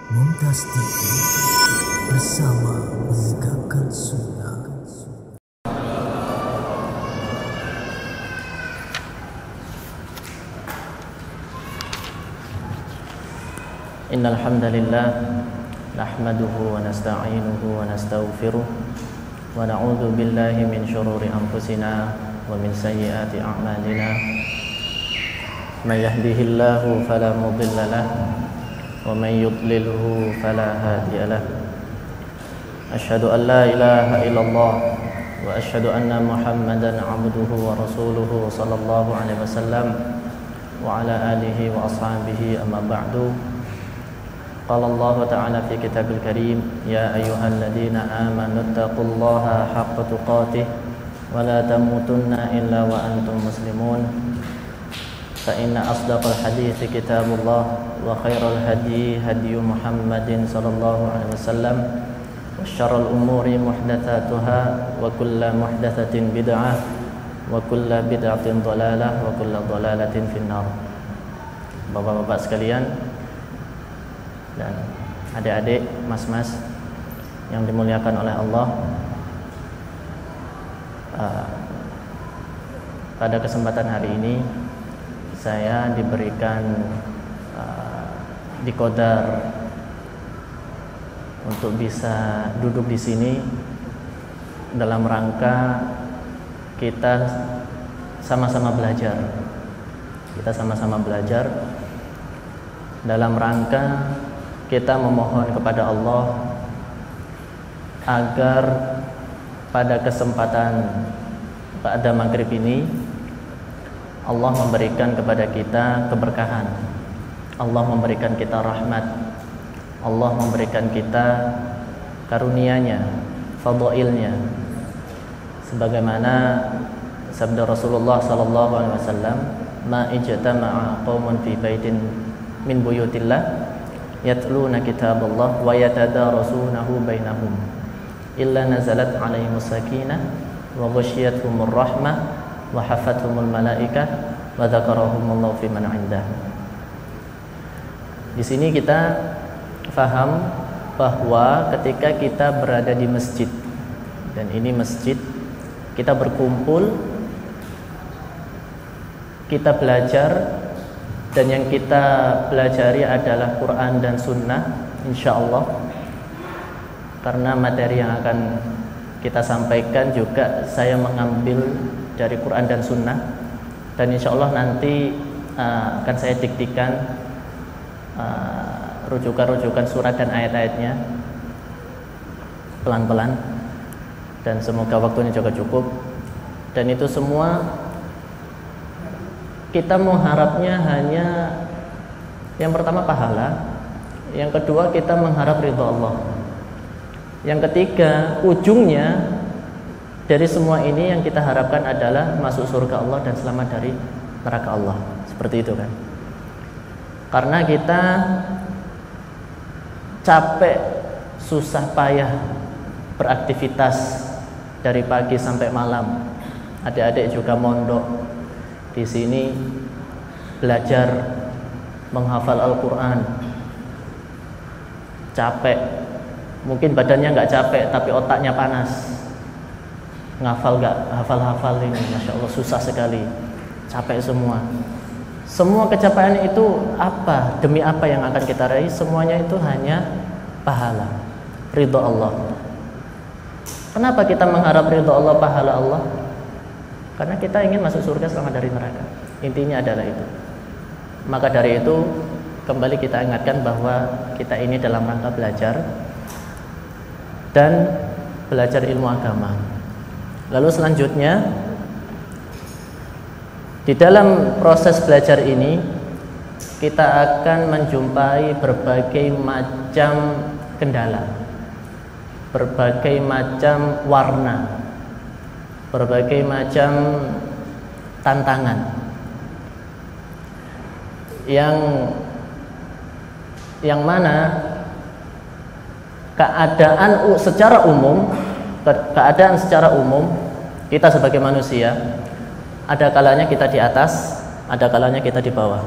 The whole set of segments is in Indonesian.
Mumtaz TV bersama menegakkan sunnah. Innal hamdalillah nahmaduhu wa nasta'inuhu wa nastaghfiruh wa na'udzu billahi min shururi anfusina wa min sayyiati a'malina. May yahdihillahu fala mudilla lahu wa may yudlilhu fala hadiya lahu. Asyhadu an la ilaha illallah wa asyhadu anna Muhammadan 'abduhu wa rasuluhu sallallahu alaihi wasallam wa ala alihi wa ashabihi amma ba'du. Qala Allah ta'ala fi kitabil karim, ya ayyuhalladzina amanu taqullaha haqqa tuqatih wa la tamutunna illa wa antum muslimun. Fa inna asdaqal hadithi kitabullah wa khairal hadi hadiyu Muhammadin sallallahu alaihi wasallam wa syarrul umuri muhdatsatuha wa kullu muhdatsatin bid'ah wa kullu bid'atin dhalalah wa kullu dhalalatin finnar. Bapak-bapak sekalian dan adik-adik, mas-mas yang dimuliakan oleh Allah, pada kesempatan hari ini saya diberikan dikodar untuk bisa duduk di sini dalam rangka kita sama-sama belajar. Kita sama-sama belajar dalam rangka kita memohon kepada Allah agar pada kesempatan pada maghrib ini Allah memberikan kepada kita keberkahan, Allah memberikan kita rahmat, Allah memberikan kita karunia-Nya, fadhailnya, sebagaimana sabda Rasulullah sallallahu alaihi wasallam, ma ijtama'a qaumun fi baitin min buyutillah yatluna kitaballah wa yatadarasunahu bainahum illa nazalat alaihimus sakinah wa ghasyiyatuhumur rahmah wa hafathumul malaikah wa dzakarahumullahu fi man 'indah. Di sini kita faham bahwa ketika kita berada di masjid, dan ini masjid, kita berkumpul, kita belajar, dan yang kita pelajari adalah Quran dan Sunnah, insyaallah. Karena materi yang akan kita sampaikan juga saya mengambil dari Quran dan Sunnah, dan insyaallah nanti akan saya diktikan rujukan-rujukan surat dan ayat-ayatnya pelan-pelan, dan semoga waktunya juga cukup. Dan itu semua kita mengharapnya hanya yang pertama pahala, yang kedua kita mengharap ridha Allah, yang ketiga ujungnya dari semua ini yang kita harapkan adalah masuk surga Allah dan selamat dari neraka Allah. Seperti itu kan. Karena kita capek, susah payah beraktivitas dari pagi sampai malam. Adik-adik juga mondok di sini belajar menghafal Al-Quran, capek. Mungkin badannya nggak capek, tapi otaknya panas. Ngafal nggak hafal-hafal ini, masya Allah susah sekali, capek semua. Semua kecapaian itu apa? Demi apa yang akan kita raih? Semuanya itu hanya pahala, ridha Allah. Kenapa kita mengharap ridha Allah, pahala Allah? Karena kita ingin masuk surga selamat dari neraka. Intinya adalah itu. Maka dari itu kembali kita ingatkan bahwa kita ini dalam rangka belajar dan belajar ilmu agama. Lalu selanjutnya di dalam proses belajar ini kita akan menjumpai berbagai macam kendala, berbagai macam warna, berbagai macam tantangan yang mana keadaan secara umum kita sebagai manusia, ada kalanya kita di atas, ada kalanya kita di bawah,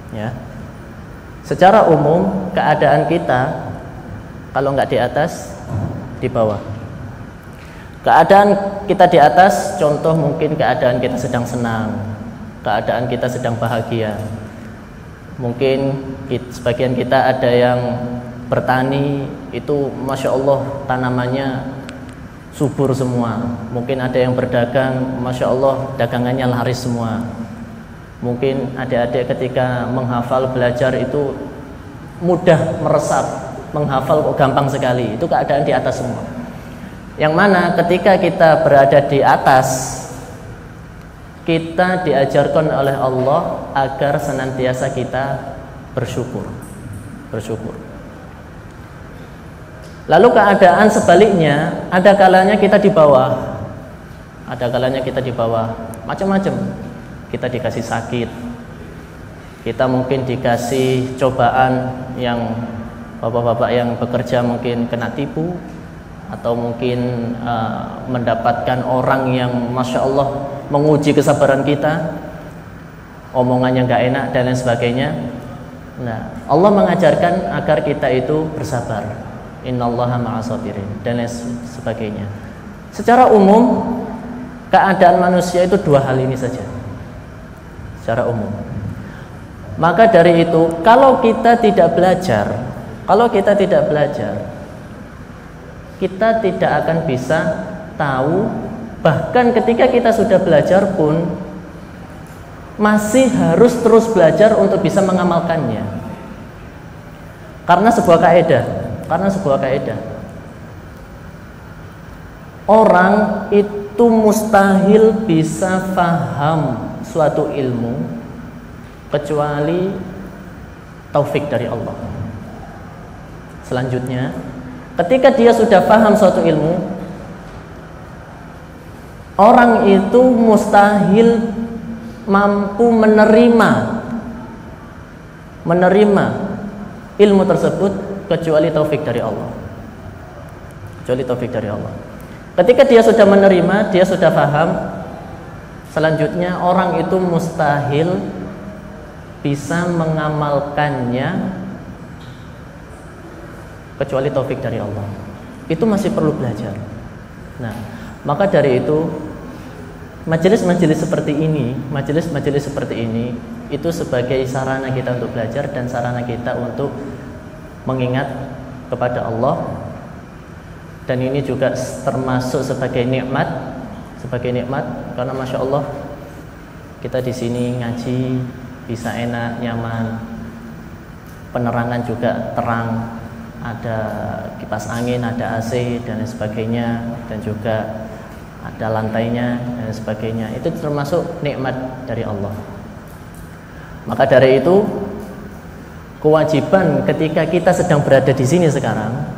ya. Secara umum keadaan kita kalau nggak di atas, di bawah. Keadaan kita di atas, contoh mungkin keadaan kita sedang senang, keadaan kita sedang bahagia. Mungkin sebagian kita ada yang bertani, itu Masya Allah tanamannya subur semua. Mungkin ada yang berdagang, Masya Allah dagangannya laris semua. Mungkin adik-adik ketika menghafal, belajar itu mudah meresap, menghafal kok gampang sekali. Itu keadaan di atas semua. Yang mana ketika kita berada di atas, kita diajarkan oleh Allah agar senantiasa kita bersyukur. Lalu keadaan sebaliknya, ada kalanya kita di bawah. Macam-macam. Kita dikasih sakit, kita mungkin dikasih cobaan, yang bapak-bapak yang bekerja mungkin kena tipu, atau mungkin mendapatkan orang yang Masya Allah menguji kesabaran kita, omongannya nggak enak dan lain sebagainya. Nah, Allah mengajarkan agar kita itu bersabar. Innallaha ma'as-sabirin dan lain sebagainya. Secara umum keadaan manusia itu dua hal ini saja. Secara umum. Maka dari itu, kalau kita tidak belajar, kita tidak akan bisa tahu. Bahkan ketika kita sudah belajar pun masih harus terus belajar untuk bisa mengamalkannya. Karena sebuah kaidah. Orang itu mustahil bisa faham suatu ilmu kecuali taufik dari Allah. Selanjutnya, ketika dia sudah paham suatu ilmu, orang itu mustahil mampu menerima ilmu tersebut kecuali taufik dari Allah. Ketika dia sudah menerima, dia sudah paham, selanjutnya orang itu mustahil bisa mengamalkannya kecuali taufik dari Allah. Itu masih perlu belajar. Nah, maka dari itu majelis-majelis seperti ini itu sebagai sarana kita untuk belajar dan sarana kita untuk mengingat kepada Allah. Dan ini juga termasuk sebagai nikmat karena Masya Allah kita di sini ngaji bisa enak, nyaman, penerangan juga terang, ada kipas angin, ada AC dan lain sebagainya, dan juga ada lantainya dan sebagainya. Itu termasuk nikmat dari Allah. Maka dari itu kewajiban ketika kita sedang berada di sini sekarang,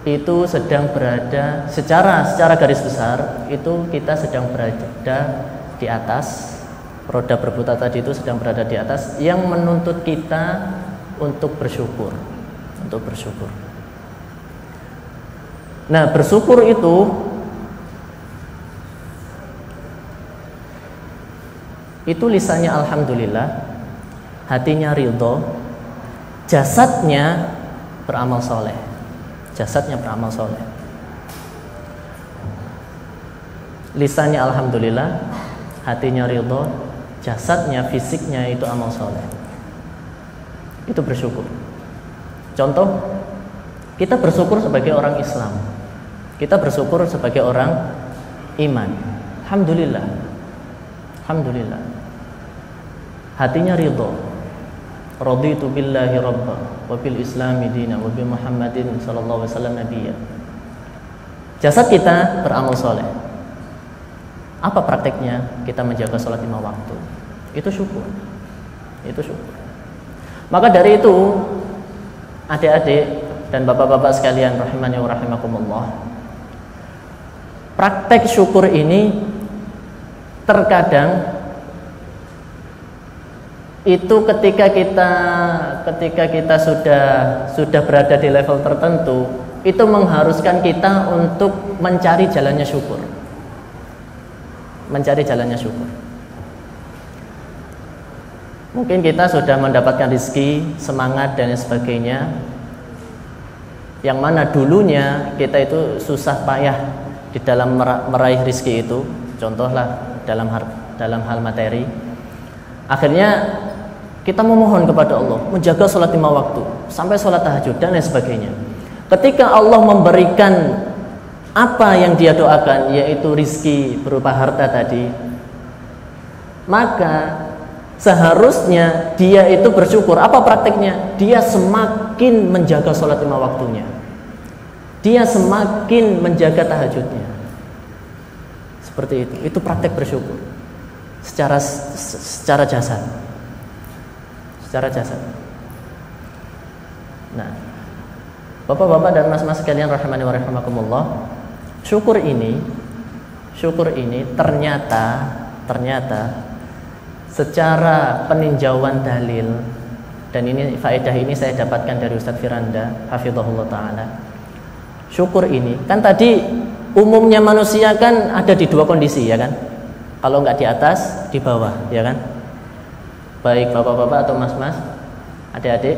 itu sedang berada secara garis besar, itu kita sedang berada di atas, roda berputar tadi itu sedang berada di atas, yang menuntut kita untuk bersyukur. Nah, bersyukur itu lisannya alhamdulillah, hatinya ridho, jasadnya beramal soleh. Lisannya alhamdulillah, hatinya ridho, jasadnya, fisiknya itu amal soleh. Itu bersyukur. Contoh, kita bersyukur sebagai orang Islam, kita bersyukur sebagai orang iman. Alhamdulillah. Hatinya ridho. Raditu billahi rabba wa bil islami dina wa bi Muhammadin sallallahu alaihi wasallam nabiyya. Jasad kita beramal soleh. Apa prakteknya? Kita menjaga sholat 5 waktu. Itu syukur. Maka dari itu, adik-adik dan bapak-bapak sekalian rahimani wa rahimakumullah, praktek syukur ini terkadang itu ketika kita sudah berada di level tertentu, itu mengharuskan kita untuk mencari jalannya syukur. Mungkin kita sudah mendapatkan rezeki, semangat dan sebagainya, yang mana dulunya kita itu susah payah di dalam meraih rezeki itu. Contohlah dalam hal materi. Akhirnya kita memohon kepada Allah, menjaga sholat 5 waktu, sampai sholat tahajud dan lain sebagainya. Ketika Allah memberikan apa yang dia doakan, yaitu rizki berupa harta tadi, maka seharusnya dia itu bersyukur. Apa prakteknya? Dia semakin menjaga sholat 5 waktunya, dia semakin menjaga tahajudnya. Seperti itu praktek bersyukur secara jasad. Nah, bapak-bapak dan mas-mas sekalian rahimani wa rahimakumullah, syukur ini ternyata secara peninjauan dalil, dan ini faedah ini saya dapatkan dari Ustadz Firanda hafizahullah taala. Syukur ini kan tadi umumnya manusia kan ada di 2 kondisi, ya kan? Kalau nggak di atas, di bawah, ya kan? Baik bapak-bapak atau mas-mas, adik-adik,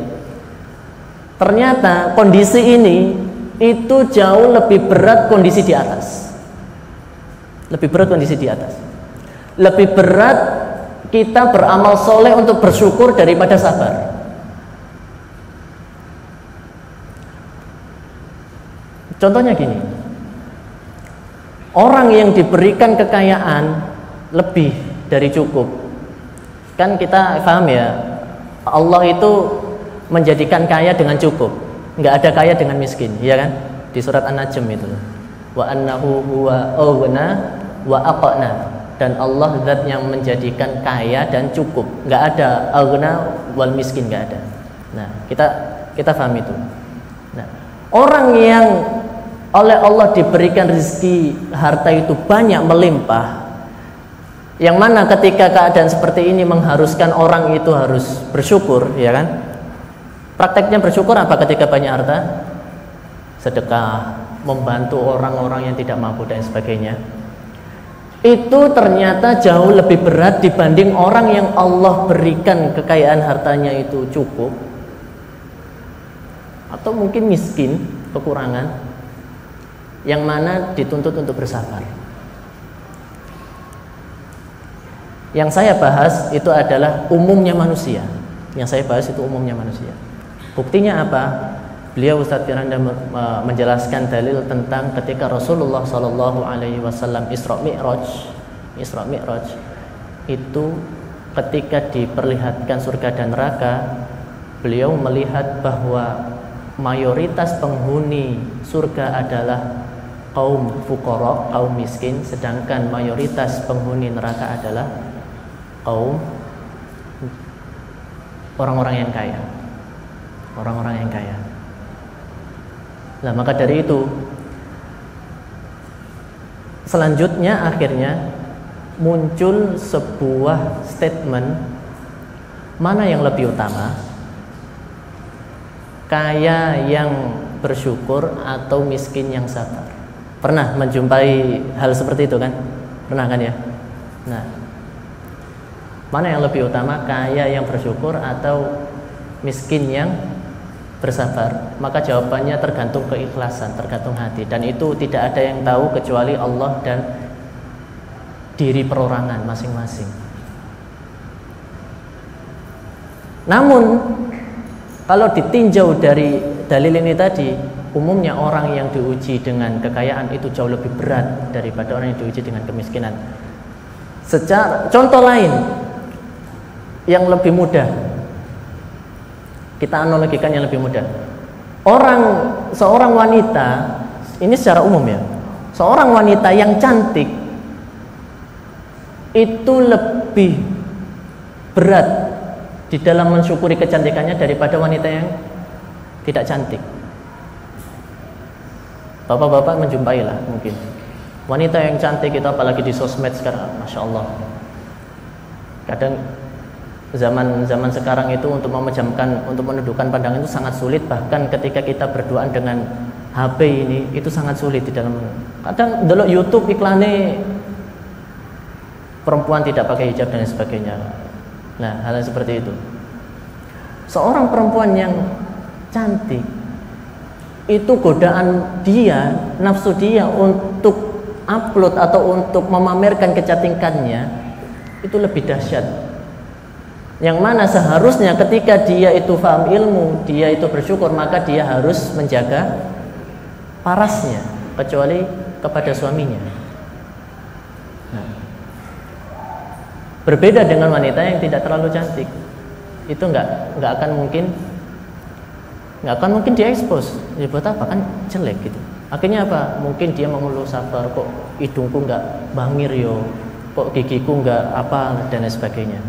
ternyata kondisi ini itu jauh lebih berat kondisi di atas. Lebih berat kita beramal soleh untuk bersyukur daripada sabar. Contohnya gini, orang yang diberikan kekayaan lebih dari cukup, kan kita paham ya, Allah itu menjadikan kaya dengan cukup, nggak ada kaya dengan miskin, ya kan? Di surat An-Najm itu, wa annahu huwa aghna wa aqna, dan Allah zat yang menjadikan kaya dan cukup, nggak ada aghna wal miskin, nggak ada. Nah, kita paham itu. Nah, orang yang oleh Allah diberikan rezeki harta itu banyak melimpah, yang mana ketika keadaan seperti ini mengharuskan orang itu harus bersyukur, ya kan? Prakteknya bersyukur apa ketika banyak harta? Sedekah, membantu orang-orang yang tidak mampu dan sebagainya. Itu ternyata jauh lebih berat dibanding orang yang Allah berikan kekayaan hartanya itu cukup, atau mungkin miskin, kekurangan, yang mana dituntut untuk bersabar. Yang saya bahas itu adalah umumnya manusia. Buktinya apa? Beliau Ustadz Firanda menjelaskan dalil tentang ketika Rasulullah SAW Isra Mi'raj itu ketika diperlihatkan surga dan neraka, beliau melihat bahwa mayoritas penghuni surga adalah kaum fuqara, kaum miskin, sedangkan mayoritas penghuni neraka adalah kaum orang-orang yang kaya. Nah, maka dari itu selanjutnya akhirnya muncul sebuah statement, mana yang lebih utama, kaya yang bersyukur atau miskin yang sabar? Pernah menjumpai hal seperti itu kan? Pernah kan ya? Nah, mana yang lebih utama, kaya yang bersyukur atau miskin yang bersabar? Maka jawabannya tergantung keikhlasan, tergantung hati, dan itu tidak ada yang tahu kecuali Allah dan diri perorangan masing-masing. Namun kalau ditinjau dari dalil ini tadi, umumnya orang yang diuji dengan kekayaan itu jauh lebih berat daripada orang yang diuji dengan kemiskinan. Contoh lain yang lebih mudah, kita analogikan yang lebih mudah. Seorang wanita, ini secara umum ya, seorang wanita yang cantik itu lebih berat di dalam mensyukuri kecantikannya daripada wanita yang tidak cantik. Bapak-bapak menjumpailah mungkin wanita yang cantik itu, apalagi di sosmed sekarang, masya Allah. Kadang zaman sekarang itu untuk menundukkan pandangan itu sangat sulit. Bahkan ketika kita berduaan dengan HP ini, itu sangat sulit di dalam. Kadang delok YouTube iklannya perempuan tidak pakai hijab dan sebagainya. Nah, hal seperti itu. Seorang perempuan yang cantik itu godaan dia, nafsu dia untuk upload atau untuk memamerkan kecantikannya itu lebih dahsyat. Yang mana seharusnya ketika dia itu paham ilmu, dia itu bersyukur, maka dia harus menjaga parasnya, kecuali kepada suaminya. Nah, berbeda dengan wanita yang tidak terlalu cantik, itu nggak akan mungkin diekspos. Ya buat apa, kan jelek gitu. Akhirnya apa? Mungkin dia mengeluh, sabar, kok hidungku nggak bangir yo, kok gigiku nggak apa, dan lain sebagainya.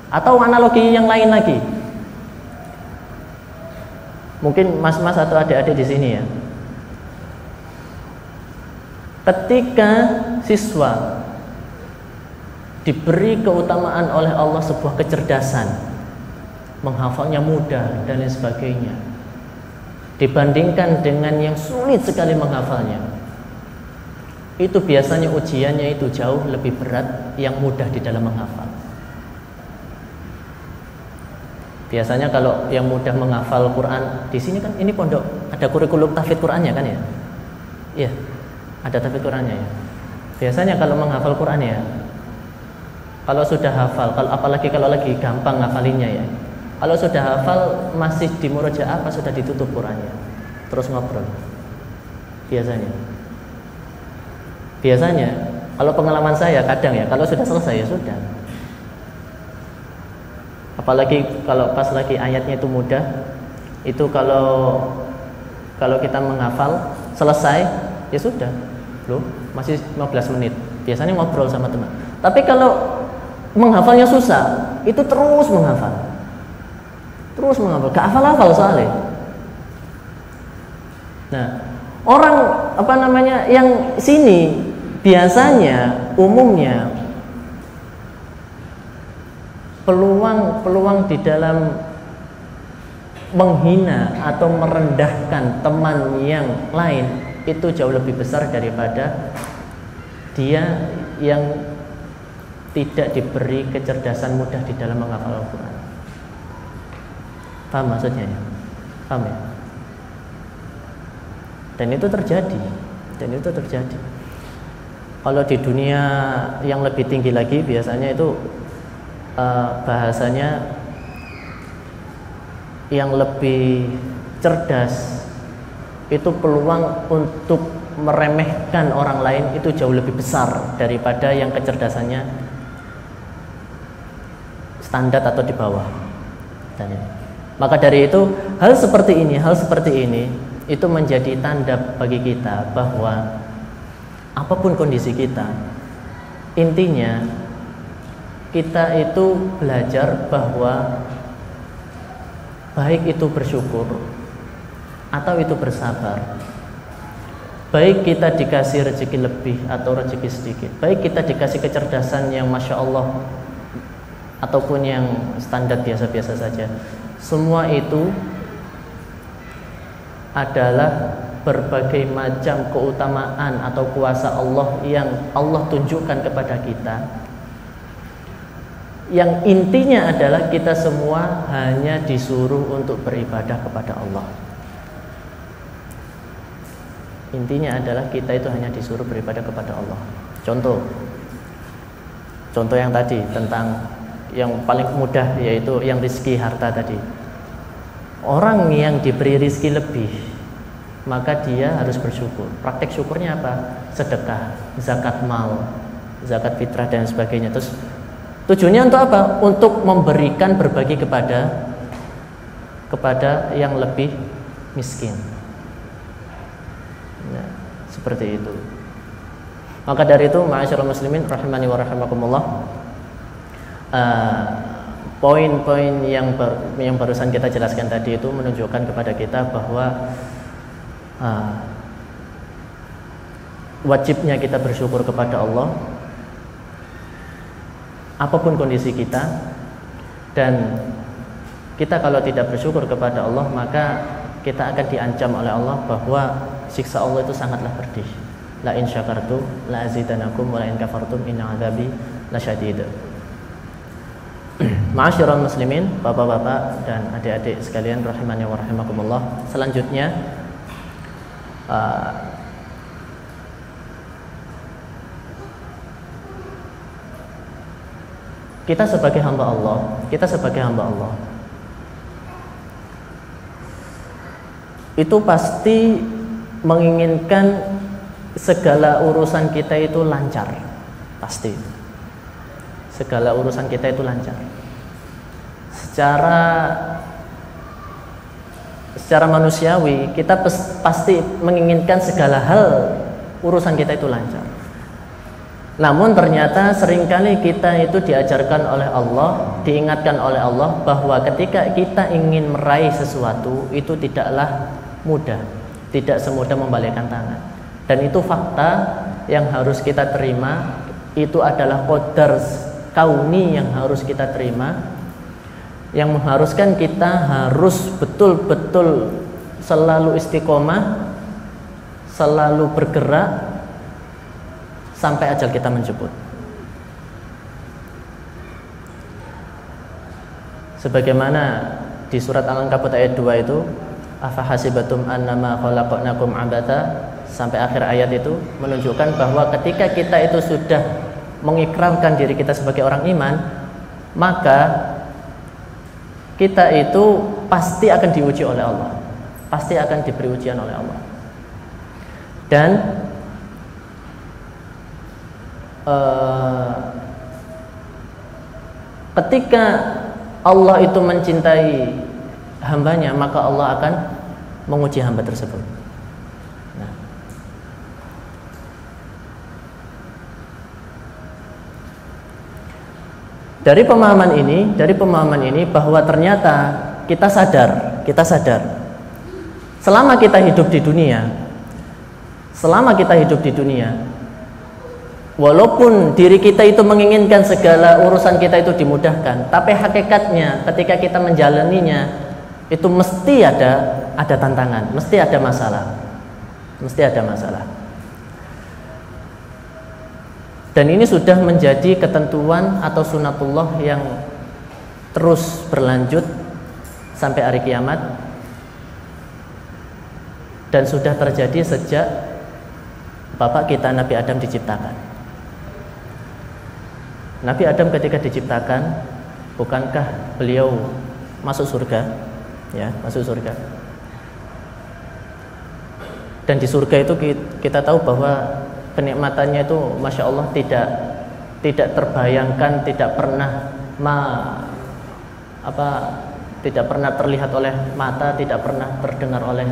Atau analogi yang lain lagi, mungkin mas-mas atau adik-adik di sini ya, ketika siswa diberi keutamaan oleh Allah sebuah kecerdasan, menghafalnya mudah dan lain sebagainya, dibandingkan dengan yang sulit sekali menghafalnya, itu biasanya ujiannya itu jauh lebih berat yang mudah di dalam menghafal. Biasanya kalau yang mudah menghafal Quran, di sini kan ini pondok ada kurikulum tahfidz Qurannya kan ya? Iya, ada tahfidz Qurannya ya. Biasanya kalau menghafal Quran ya, kalau sudah hafal, apalagi kalau lagi gampang ngafalinnya ya, kalau sudah hafal masih di murojaah apa sudah ditutup Qurannya, terus ngobrol. Biasanya kalau pengalaman saya kadang ya, kalau sudah selesai ya sudah. Apalagi kalau pas lagi ayatnya itu mudah, itu kalau kita menghafal selesai ya sudah, loh masih 15 menit. Biasanya ngobrol sama teman. Tapi kalau menghafalnya susah, itu terus menghafal, gak hafal-hafal soalnya. Nah, orang yang sini biasanya umumnya peluang di dalam menghina atau merendahkan teman yang lain itu jauh lebih besar daripada dia yang tidak diberi kecerdasan mudah di dalam menghafal Al-Quran. Paham maksudnya ya? Paham ya? Dan itu terjadi. Kalau di dunia yang lebih tinggi lagi biasanya itu bahasanya yang lebih cerdas itu peluang untuk meremehkan orang lain itu jauh lebih besar daripada yang kecerdasannya standar atau di bawah. Maka dari itu hal seperti ini itu menjadi tanda bagi kita bahwa apapun kondisi kita, intinya kita itu belajar bahwa baik itu bersyukur atau itu bersabar, baik kita dikasih rezeki lebih atau rezeki sedikit, baik kita dikasih kecerdasan yang Masya Allah ataupun yang standar biasa-biasa saja, semua itu adalah berbagai macam keutamaan atau kuasa Allah yang Allah tunjukkan kepada kita, yang intinya adalah kita semua hanya disuruh untuk beribadah kepada Allah. Intinya adalah kita itu hanya disuruh beribadah kepada Allah. Contoh yang tadi tentang yang paling mudah, yaitu yang rizki harta tadi. Orang yang diberi rizki lebih, maka dia harus bersyukur. Praktek syukurnya apa? Sedekah, zakat mal, zakat fitrah dan sebagainya. Terus tujuannya untuk apa? Untuk memberikan, berbagi kepada yang lebih miskin. Nah, seperti itu. Maka dari itu, ma'asyiral muslimin rahimani wa rahimakumullah, poin-poin yang barusan kita jelaskan tadi itu menunjukkan kepada kita bahwa wajibnya kita bersyukur kepada Allah apapun kondisi kita, dan kita kalau tidak bersyukur kepada Allah maka kita akan diancam oleh Allah bahwa siksa Allah itu sangatlah pedih. La in syakartum la azidanakum wa la in kafartum inna adzabi lasyadid. Ma'asyiral muslimin, bapak-bapak dan adik-adik sekalian rahimani wa rahimakumullah. Selanjutnya kita sebagai hamba Allah itu pasti menginginkan segala urusan kita itu lancar. Pasti segala urusan kita itu lancar. Secara manusiawi kita pasti menginginkan segala hal urusan kita itu lancar. Namun ternyata seringkali kita itu diajarkan oleh Allah, diingatkan oleh Allah bahwa ketika kita ingin meraih sesuatu itu tidaklah mudah, tidak semudah membalikkan tangan. Dan itu fakta yang harus kita terima, itu adalah qadar kauni yang harus kita terima, yang mengharuskan kita harus betul-betul selalu istiqomah, selalu bergerak sampai ajal kita menjemput. Sebagaimana di surat Al-Ankabut ayat 2 itu, afahasibatum annama khalaqnakum abatha, sampai akhir ayat itu menunjukkan bahwa ketika kita itu sudah mengikrarkan diri kita sebagai orang iman, maka kita itu pasti akan diuji oleh Allah, pasti akan diberi ujian oleh Allah. Dan ketika Allah itu mencintai hambanya, maka Allah akan menguji hamba tersebut. Nah, dari pemahaman ini bahwa ternyata kita sadar selama kita hidup di dunia, walaupun diri kita itu menginginkan segala urusan kita itu dimudahkan, tapi hakikatnya ketika kita menjalaninya itu mesti ada tantangan, mesti ada masalah. Dan ini sudah menjadi ketentuan atau sunatullah yang terus berlanjut sampai hari kiamat, dan sudah terjadi sejak bapak kita Nabi Adam diciptakan. Nabi Adam ketika diciptakan, bukankah beliau masuk surga? Ya, masuk surga. Dan di surga itu kita tahu bahwa kenikmatannya itu masya Allah tidak terbayangkan, tidak pernah terlihat oleh mata, tidak pernah terdengar oleh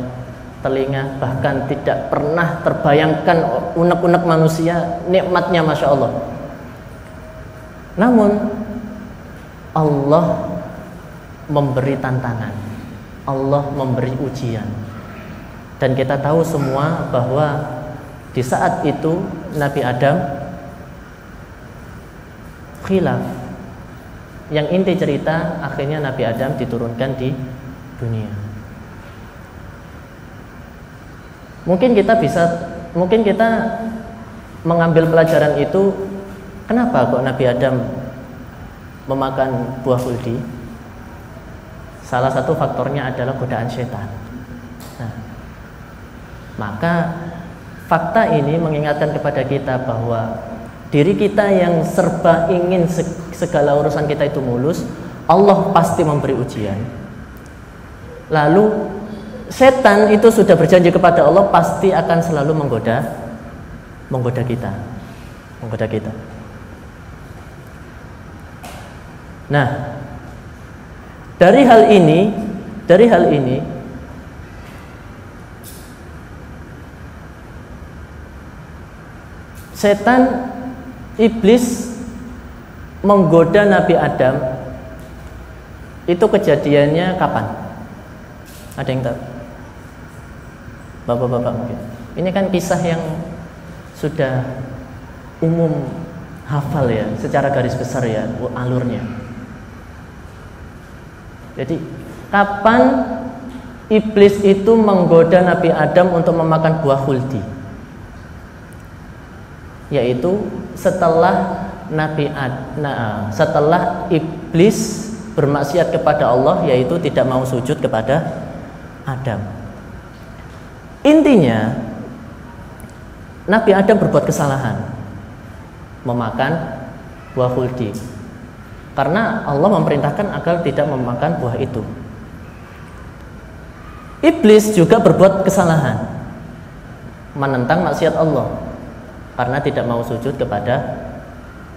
telinga, bahkan tidak pernah terbayangkan unek-unek manusia nikmatnya masya Allah. Namun Allah memberi tantangan, Allah memberi ujian. Dan kita tahu semua bahwa di saat itu Nabi Adam khilaf. Yang inti cerita akhirnya Nabi Adam diturunkan di dunia. Mungkin kita mengambil pelajaran itu, kenapa kok Nabi Adam memakan buah khuldi? Salah satu faktornya adalah godaan setan. Nah, maka fakta ini mengingatkan kepada kita bahwa diri kita yang serba ingin segala urusan kita itu mulus, Allah pasti memberi ujian. Lalu setan itu sudah berjanji kepada Allah pasti akan selalu menggoda kita. Nah, dari hal ini setan, iblis menggoda Nabi Adam itu kejadiannya kapan? Ada yang tahu? Bapak-bapak mungkin. Ini kan kisah yang sudah umum hafal ya, secara garis besar ya alurnya. Jadi kapan iblis itu menggoda Nabi Adam untuk memakan buah khuldi? Yaitu setelah iblis bermaksiat kepada Allah, yaitu tidak mau sujud kepada Adam. Intinya Nabi Adam berbuat kesalahan memakan buah khuldi, karena Allah memerintahkan agar tidak memakan buah itu. Iblis juga berbuat kesalahan menentang maksiat Allah karena tidak mau sujud kepada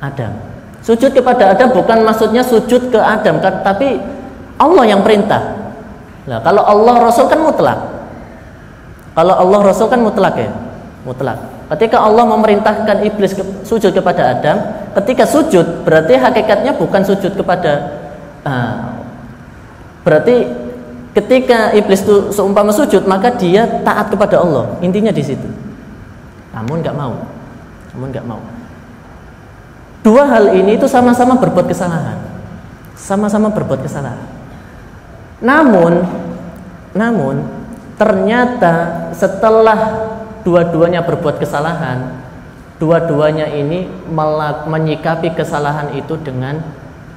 Adam. Sujud kepada Adam bukan maksudnya sujud ke Adam, tapi Allah yang perintah. Nah, kalau Allah Rasul kan mutlak. Kalau Allah Rasul kan mutlak ya, mutlak. Ketika Allah memerintahkan iblis sujud kepada Adam, ketika sujud berarti hakikatnya bukan sujud kepada berarti ketika iblis itu seumpama sujud, maka dia taat kepada Allah. Intinya di situ. Namun nggak mau. Dua hal ini itu sama-sama berbuat kesalahan. Sama-sama berbuat kesalahan. Namun ternyata setelah dua-duanya berbuat kesalahan, dua-duanya ini menyikapi kesalahan itu dengan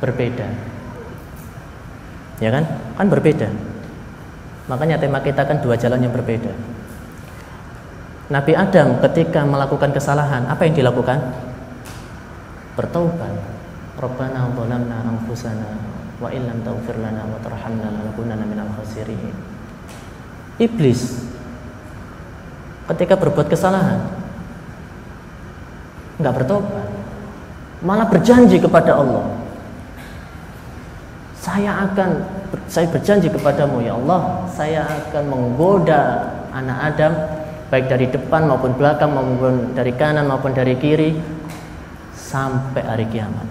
berbeda. Ya kan? Kan berbeda. Makanya tema kita kan dua jalan yang berbeda. Nabi Adam ketika melakukan kesalahan, apa yang dilakukan? Bertaubat. Rabbana zalamna anfusana wa illam taghfir lana wa tarhamna lanakunanna minal khasirin. Iblis ketika berbuat kesalahan enggak bertobat, malah berjanji kepada Allah, saya berjanji kepadamu ya Allah, saya akan menggoda anak Adam baik dari depan maupun belakang, maupun dari kanan maupun dari kiri sampai hari kiamat.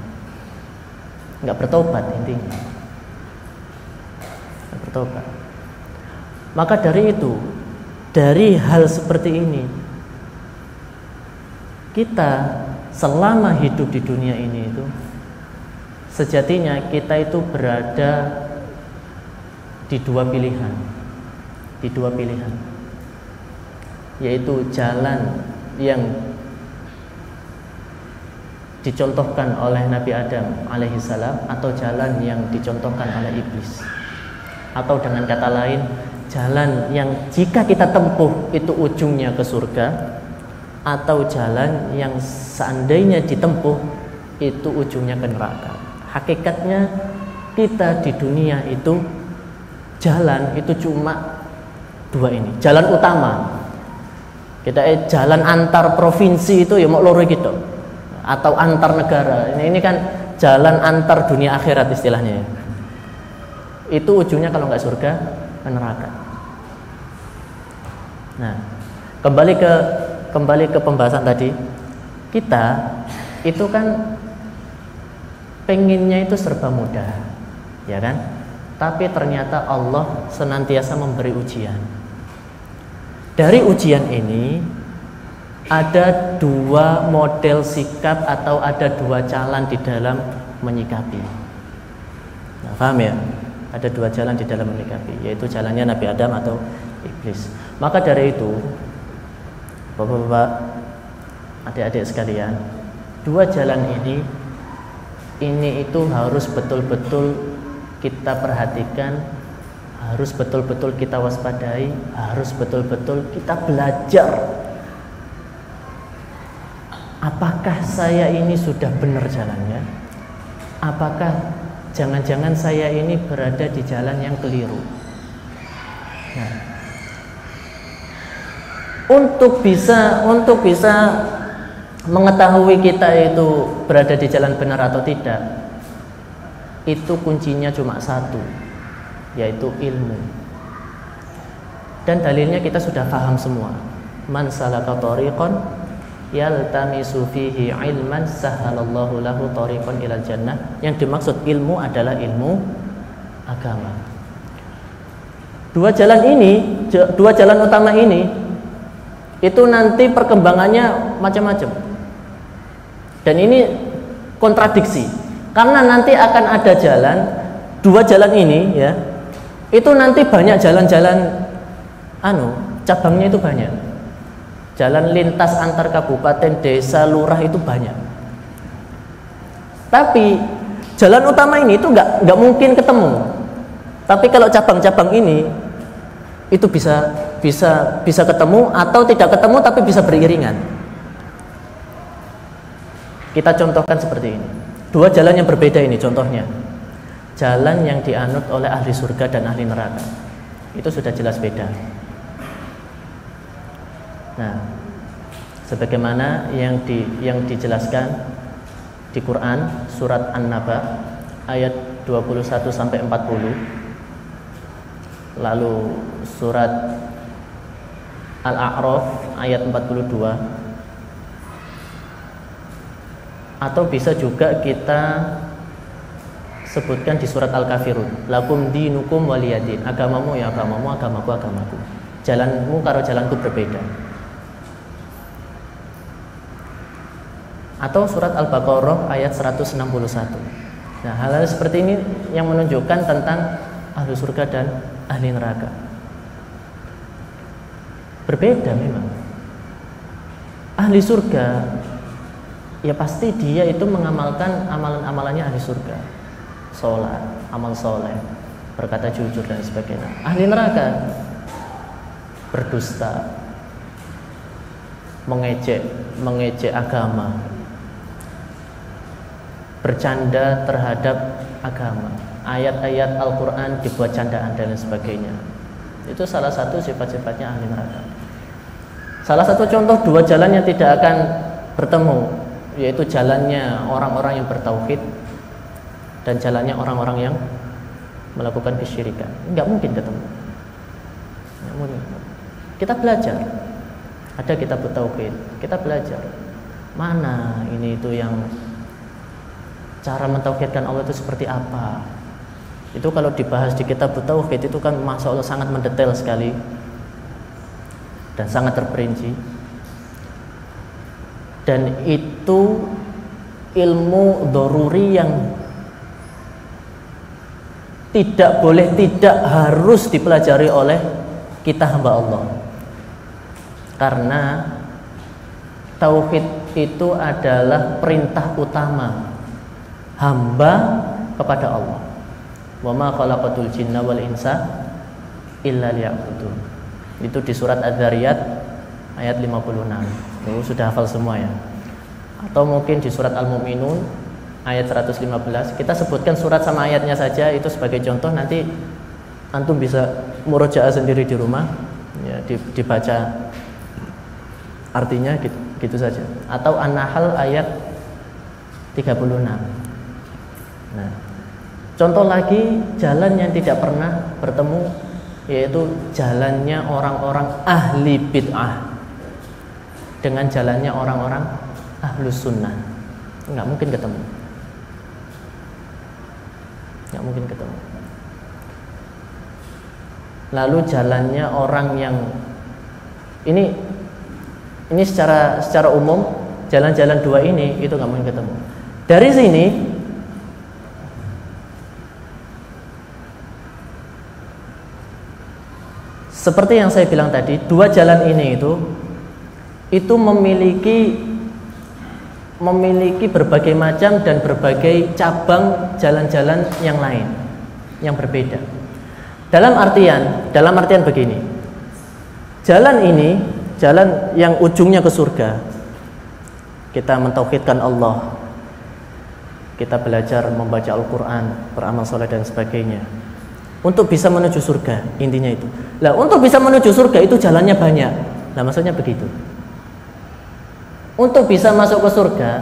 Enggak bertobat intinya. Enggak bertobat. Maka dari itu, dari hal seperti ini, kita selama hidup di dunia ini itu sejatinya kita itu berada di dua pilihan. Di dua pilihan. Yaitu jalan yang dicontohkan oleh Nabi Adam alaihissalam atau jalan yang dicontohkan oleh iblis. Atau dengan kata lain, jalan yang jika kita tempuh itu ujungnya ke surga, atau jalan yang seandainya ditempuh itu ujungnya ke neraka. Hakikatnya kita di dunia itu jalan itu cuma dua ini, jalan utama. Kita jalan antar provinsi itu ya mau loro gitu, atau antar negara. Ini kan jalan antar dunia akhirat istilahnya. Itu ujungnya kalau nggak surga, ke neraka. Nah, kembali ke pembahasan tadi. Kita itu kan pengennya itu serba mudah, ya kan? Tapi ternyata Allah senantiasa memberi ujian. Dari ujian ini ada dua model sikap atau ada dua jalan di dalam menyikapi. Nah, paham ya? Ada dua jalan di dalam menyikapi, yaitu jalannya Nabi Adam atau iblis. Maka dari itu, Bapak-bapak, adik-adik sekalian, dua jalan ini itu harus betul-betul kita perhatikan, harus betul-betul kita waspadai, harus betul-betul kita belajar. Apakah saya ini sudah benar jalannya? Apakah jangan-jangan saya ini berada di jalan yang keliru? Nah, untuk bisa mengetahui kita itu berada di jalan benar atau tidak, itu kuncinya cuma satu, yaitu ilmu. Dan dalilnya kita sudah paham semua. Man salaka thariqan yaltamisu fihi ilman sahalallahu lahu thariqan ilal jannah. Yang dimaksud ilmu adalah ilmu agama. Dua jalan utama ini itu nanti perkembangannya macam-macam. Dan ini kontradiksi. Karena nanti akan ada dua jalan ini ya. Itu nanti banyak jalan-jalan cabangnya itu banyak. Jalan lintas antar kabupaten, desa, lurah itu banyak. Tapi jalan utama ini itu nggak mungkin ketemu. Tapi kalau cabang-cabang ini itu bisa ketemu atau tidak ketemu tapi bisa beriringan. Kita contohkan seperti ini. Dua jalan yang berbeda ini contohnya. Jalan yang dianut oleh ahli surga dan ahli neraka. Itu sudah jelas beda. Nah, sebagaimana yang dijelaskan di Quran surat An-Naba ayat 21 sampai 40. Lalu surat Al-A'raf ayat 42. Atau bisa juga kita sebutkan di surat Al-Kafirun, lakum dinukum waliyadin, agamamu ya agamamu, agamaku agamaku, jalanmu karo jalanku berbeda. Atau surat Al-Baqarah ayat 161. Nah, hal-hal seperti ini yang menunjukkan tentang ahli surga dan ahli neraka. Berbeda memang. Ahli surga ya pasti dia itu mengamalkan amalan-amalannya ahli surga, sholat, amal soleh, berkata jujur dan sebagainya. Ahli neraka berdusta, mengejek agama, bercanda terhadap agama, ayat-ayat Al-Quran dibuat candaan dan sebagainya. Itu salah satu sifat-sifatnya ahli neraka. Salah satu contoh dua jalan yang tidak akan bertemu, yaitu jalannya orang-orang yang bertauhid dan jalannya orang-orang yang melakukan kesyirikan. Enggak mungkin ketemu. Enggak mungkin. Kita belajar. Ada kitab tauhid, kita belajar. Mana ini itu yang cara mentauhidkan Allah itu seperti apa? Itu kalau dibahas di kitab tauhid itu kan Masya Allah sangat mendetail sekali dan sangat terperinci. Dan itu ilmu doruri yang tidak boleh, tidak harus dipelajari oleh kita hamba Allah. Karena tauhid itu adalah perintah utama hamba kepada Allah. Wa ma khalaqatul jinna wal insa illa liya'budun. Itu di surat Adz-Dzariyat ayat 56. Sudah hafal semua ya. Atau mungkin di surat Al-Mu'minun ayat 115. Kita sebutkan surat sama ayatnya saja itu sebagai contoh, nanti antum bisa murojaah sendiri di rumah ya, dibaca artinya gitu saja. Atau An-Nahl ayat 36. Nah, contoh lagi jalan yang tidak pernah bertemu, yaitu jalannya orang-orang ahli bid'ah dengan jalannya orang-orang ahlus sunnah. Nggak mungkin ketemu. Nggak mungkin ketemu. Lalu jalannya orang yang ini secara umum jalan-jalan dua ini itu nggak mungkin ketemu. Dari sini seperti yang saya bilang tadi, dua jalan ini itu memiliki berbagai macam dan berbagai cabang jalan-jalan yang lain yang berbeda. Dalam artian begini. Jalan ini, jalan yang ujungnya ke surga. Kita mentauhidkan Allah. Kita belajar membaca Al-Qur'an, beramal saleh dan sebagainya. Untuk bisa menuju surga, intinya itu. Lah, untuk bisa menuju surga itu jalannya banyak. Nah, maksudnya begitu. Untuk bisa masuk ke surga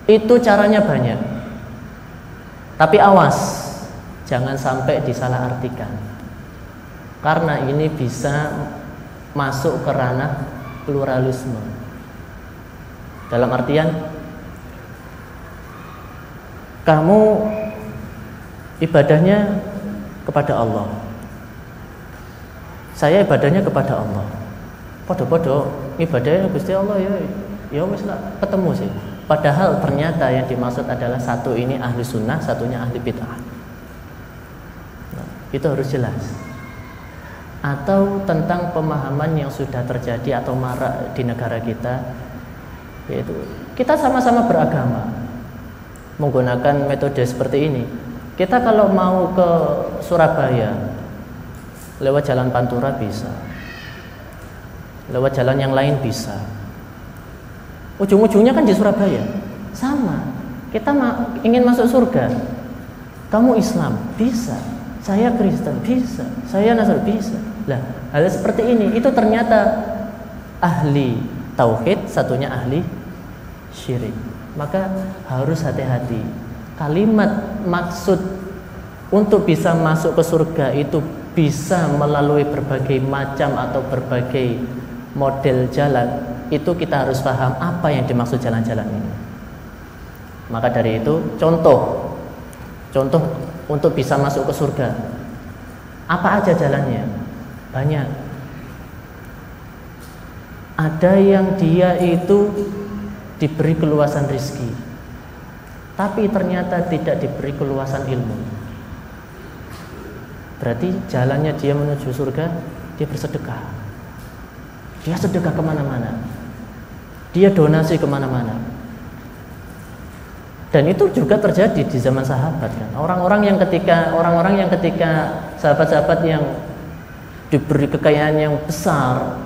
itu caranya banyak. Tapi awas, jangan sampai disalahartikan. Karena ini bisa masuk ke ranah pluralisme. Dalam artian kamu ibadahnya kepada Allah, saya ibadahnya kepada Allah, podo-podo ibadahnya Gusti Allah ya wis lah ketemu sih. Padahal ternyata yang dimaksud adalah satu ini ahli sunnah, satunya ahli bid'ah. Nah, itu harus jelas. Atau tentang pemahaman yang sudah terjadi atau marak di negara kita, yaitu kita sama-sama beragama, menggunakan metode seperti ini. Kita kalau mau ke Surabaya lewat jalan Pantura bisa, lewat jalan yang lain bisa. Ujung-ujungnya kan di Surabaya. Sama. Kita ingin masuk surga. Kamu Islam, bisa. Saya Kristen, bisa. Saya Nasrani, bisa. Lah, hal seperti ini itu ternyata ahli tauhid, satunya ahli syirik. Maka harus hati-hati. Kalimat maksud untuk bisa masuk ke surga itu bisa melalui berbagai macam atau berbagai model jalan. Itu kita harus paham apa yang dimaksud jalan-jalan ini. Maka dari itu contoh untuk bisa masuk ke surga, apa aja jalannya? Banyak. Ada yang dia itu diberi keluasan rezeki, tapi ternyata tidak diberi keluasan ilmu. Berarti jalannya dia menuju surga, dia bersedekah. Dia sedekah kemana-mana, dia donasi kemana-mana. Dan itu juga terjadi di zaman sahabat kan. Orang-orang yang ketika sahabat-sahabat yang diberi kekayaan yang besar,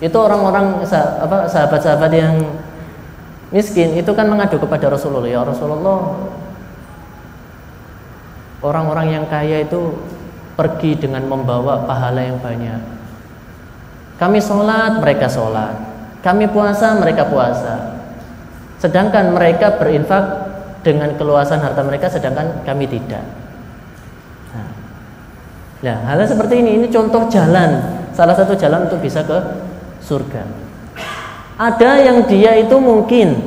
itu orang-orang sahabat-sahabat yang miskin itu kan mengadu kepada Rasulullah, ya Rasulullah, orang-orang yang kaya itu pergi dengan membawa pahala yang banyak. Kami sholat, mereka sholat. Kami puasa, mereka puasa. Sedangkan mereka berinfak dengan keluasan harta mereka, sedangkan kami tidak. Nah, hal seperti ini contoh jalan, salah satu jalan untuk bisa ke surga. Ada yang dia itu mungkin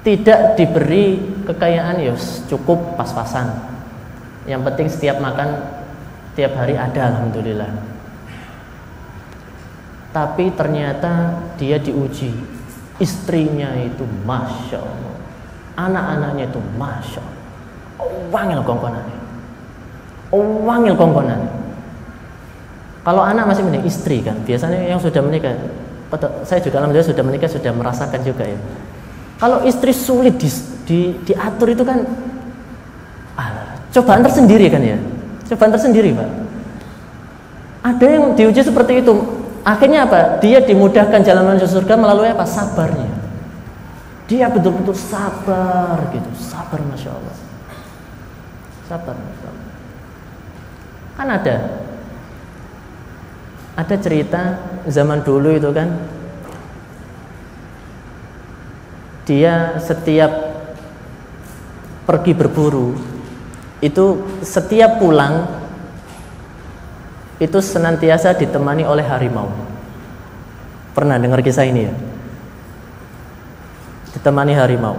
tidak diberi kekayaan, ya cukup pas-pasan. Yang penting setiap makan tiap hari ada, alhamdulillah. Tapi ternyata dia diuji, istrinya itu masya Allah, anak-anaknya itu masya Allah, wangil kongkonan. Kalau anak masih mending, istri kan biasanya yang sudah menikah, saya juga alhamdulillah sudah menikah, sudah merasakan juga ya. Kalau istri sulit diatur itu kan cobaan tersendiri kan ya, cobaan tersendiri Pak. Ada yang diuji seperti itu, akhirnya apa? Dia dimudahkan jalan menuju surga melalui apa? Sabarnya. Dia betul-betul sabar gitu, sabar masya Allah, sabar masya Allah. Kan ada cerita zaman dulu itu kan, dia setiap pergi berburu itu setiap pulang itu senantiasa ditemani oleh harimau. Pernah dengar kisah ini ya? Ditemani harimau.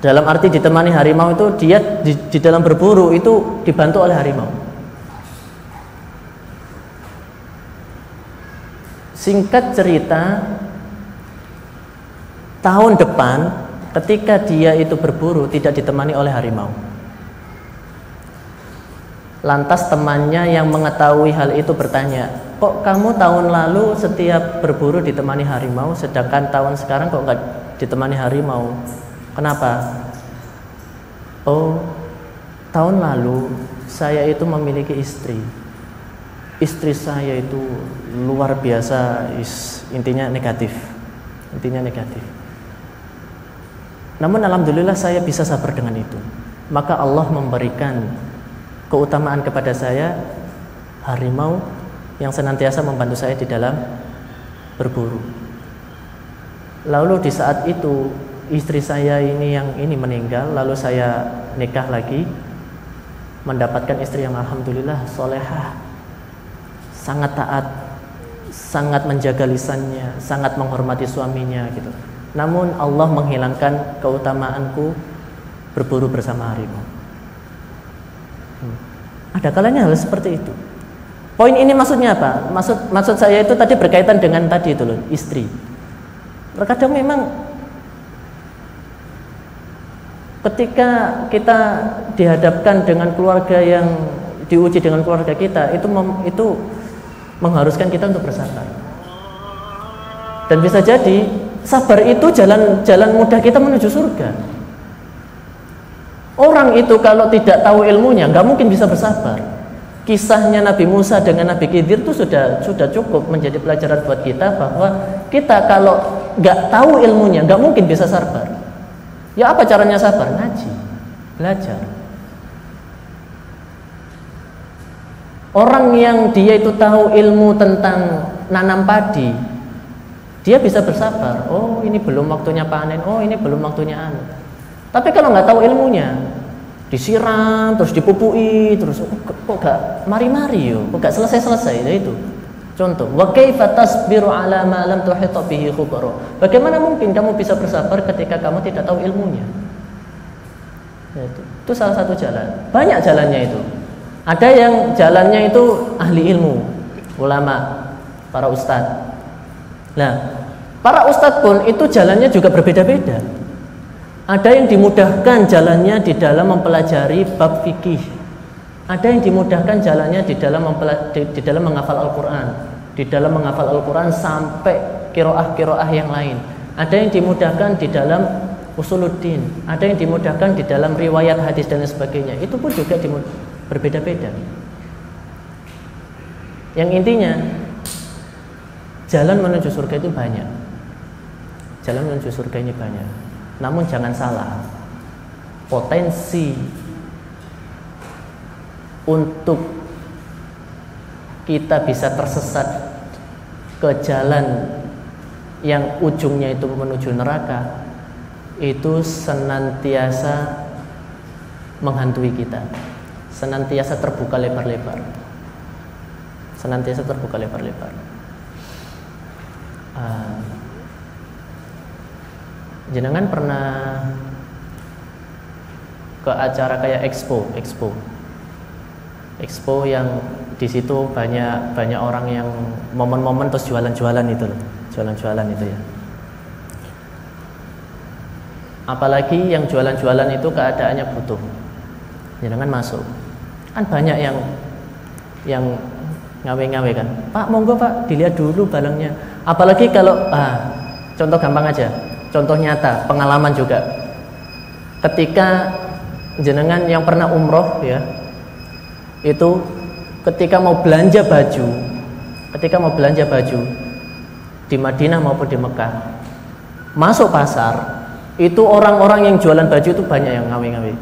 Dalam arti ditemani harimau itu dia di dalam berburu itu dibantu oleh harimau. Singkat cerita, tahun depan ketika dia itu berburu tidak ditemani oleh harimau. Lantas temannya yang mengetahui hal itu bertanya, kok kamu tahun lalu setiap berburu ditemani harimau, sedangkan tahun sekarang kok nggak ditemani harimau? Kenapa? Oh, tahun lalu saya itu memiliki istri. Istri saya itu luar biasa, intinya negatif. Namun alhamdulillah saya bisa sabar dengan itu. Maka Allah memberikan keutamaan kepada saya, harimau yang senantiasa membantu saya di dalam berburu. Lalu di saat itu istri saya ini meninggal, lalu saya nikah lagi, mendapatkan istri yang alhamdulillah solehah, sangat taat, sangat menjaga lisannya, sangat menghormati suaminya gitu. Namun Allah menghilangkan keutamaanku berburu bersama harimau. Ada kalanya hal seperti itu. Poin ini maksudnya apa? Maksud saya itu tadi berkaitan dengan tadi itu loh, istri. Terkadang memang ketika kita dihadapkan dengan keluarga yang diuji dengan keluarga kita, itu mengharuskan kita untuk bersabar. Dan bisa jadi sabar itu jalan mudah kita menuju surga. Orang itu kalau tidak tahu ilmunya nggak mungkin bisa bersabar. Kisahnya Nabi Musa dengan Nabi Khidir itu sudah cukup menjadi pelajaran buat kita bahwa kita kalau nggak tahu ilmunya nggak mungkin bisa sabar. Ya apa caranya sabar? Ngaji, belajar. Orang yang dia itu tahu ilmu tentang nanam padi, dia bisa bersabar. Oh ini belum waktunya panen, oh ini belum waktunya anu. Tapi kalau nggak tahu ilmunya, disiram terus dipupui terus kok gak mari-mari yo, kok gak selesai-selesai. Ya itu contoh. Wa kaifa tasbiru ala ma lam tuhit bihi khubara. Bagaimana mungkin kamu bisa bersabar ketika kamu tidak tahu ilmunya? Ya, itu salah satu jalan. Banyak jalannya itu. Ada yang jalannya itu ahli ilmu, ulama, para ustadz. Nah, para ustadz pun itu jalannya juga berbeda-beda. Ada yang dimudahkan jalannya di dalam mempelajari bab fikih. Ada yang dimudahkan jalannya di dalam menghafal Al-Quran, di dalam menghafal Al-Quran sampai qiraah-qiraah yang lain. Ada yang dimudahkan di dalam usuluddin, ada yang dimudahkan di dalam riwayat hadis dan sebagainya. Itu pun juga berbeda-beda. Yang intinya jalan menuju surga itu banyak. Jalan menuju surga ini banyak. Namun jangan salah, potensi untuk kita bisa tersesat ke jalan yang ujungnya itu menuju neraka itu senantiasa menghantui kita, senantiasa terbuka lebar-lebar, senantiasa terbuka lebar-lebar. Jenengan pernah ke acara kayak expo yang di situ banyak orang yang momen-momen terus jualan-jualan itu loh, jualan-jualan itu ya. Apalagi yang jualan-jualan itu keadaannya butuh, jenengan masuk, kan banyak yang ngawe-ngawe kan, Pak monggo Pak dilihat dulu barangnya. Apalagi kalau contoh gampang aja. Contoh nyata, pengalaman juga. Ketika jenengan yang pernah umroh ya, itu ketika mau belanja baju di Madinah maupun di Mekah, masuk pasar, itu orang-orang yang jualan baju itu banyak yang ngawe-ngawe.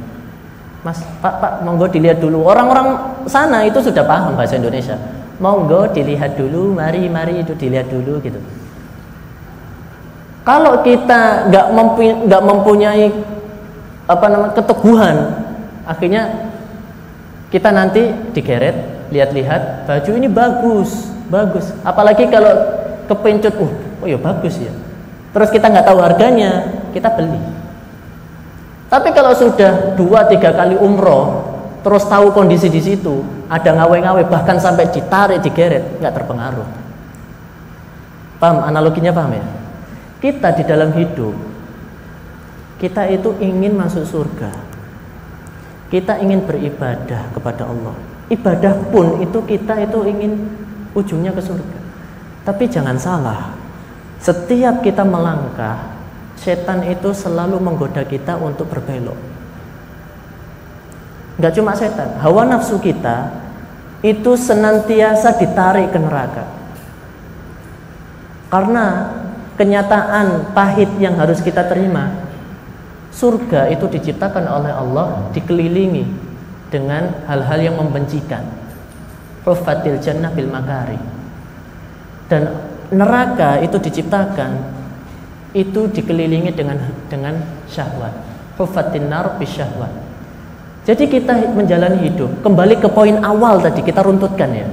Mas, Pak, monggo dilihat dulu. Orang-orang sana itu sudah paham bahasa Indonesia. Monggo dilihat dulu, mari itu dilihat dulu gitu. Kalau kita nggak mempunyai keteguhan, akhirnya kita nanti digeret, lihat-lihat baju ini bagus. Apalagi kalau kepencut, oh ya bagus ya. Terus kita nggak tahu harganya, kita beli. Tapi kalau sudah 2-3 kali umroh, terus tahu kondisi di situ, ada ngawe-ngawe, bahkan sampai ditarik, digeret, nggak terpengaruh. Paham analoginya, paham ya? Kita di dalam hidup, kita itu ingin masuk surga. Kita ingin beribadah kepada Allah. Ibadah pun itu kita itu ingin ujungnya ke surga. Tapi jangan salah, setiap kita melangkah, setan itu selalu menggoda kita untuk berbelok. Gak cuma setan, hawa nafsu kita itu senantiasa ditarik ke neraka. Karena kenyataan pahit yang harus kita terima, surga itu diciptakan oleh Allah dikelilingi dengan hal-hal yang membencikan. Rufatil jannah bil makari. Dan neraka itu diciptakan itu dikelilingi dengan syahwat. Rufatin nar bis syahwat. Jadi kita menjalani hidup, kembali ke poin awal tadi kita runtutkan ya.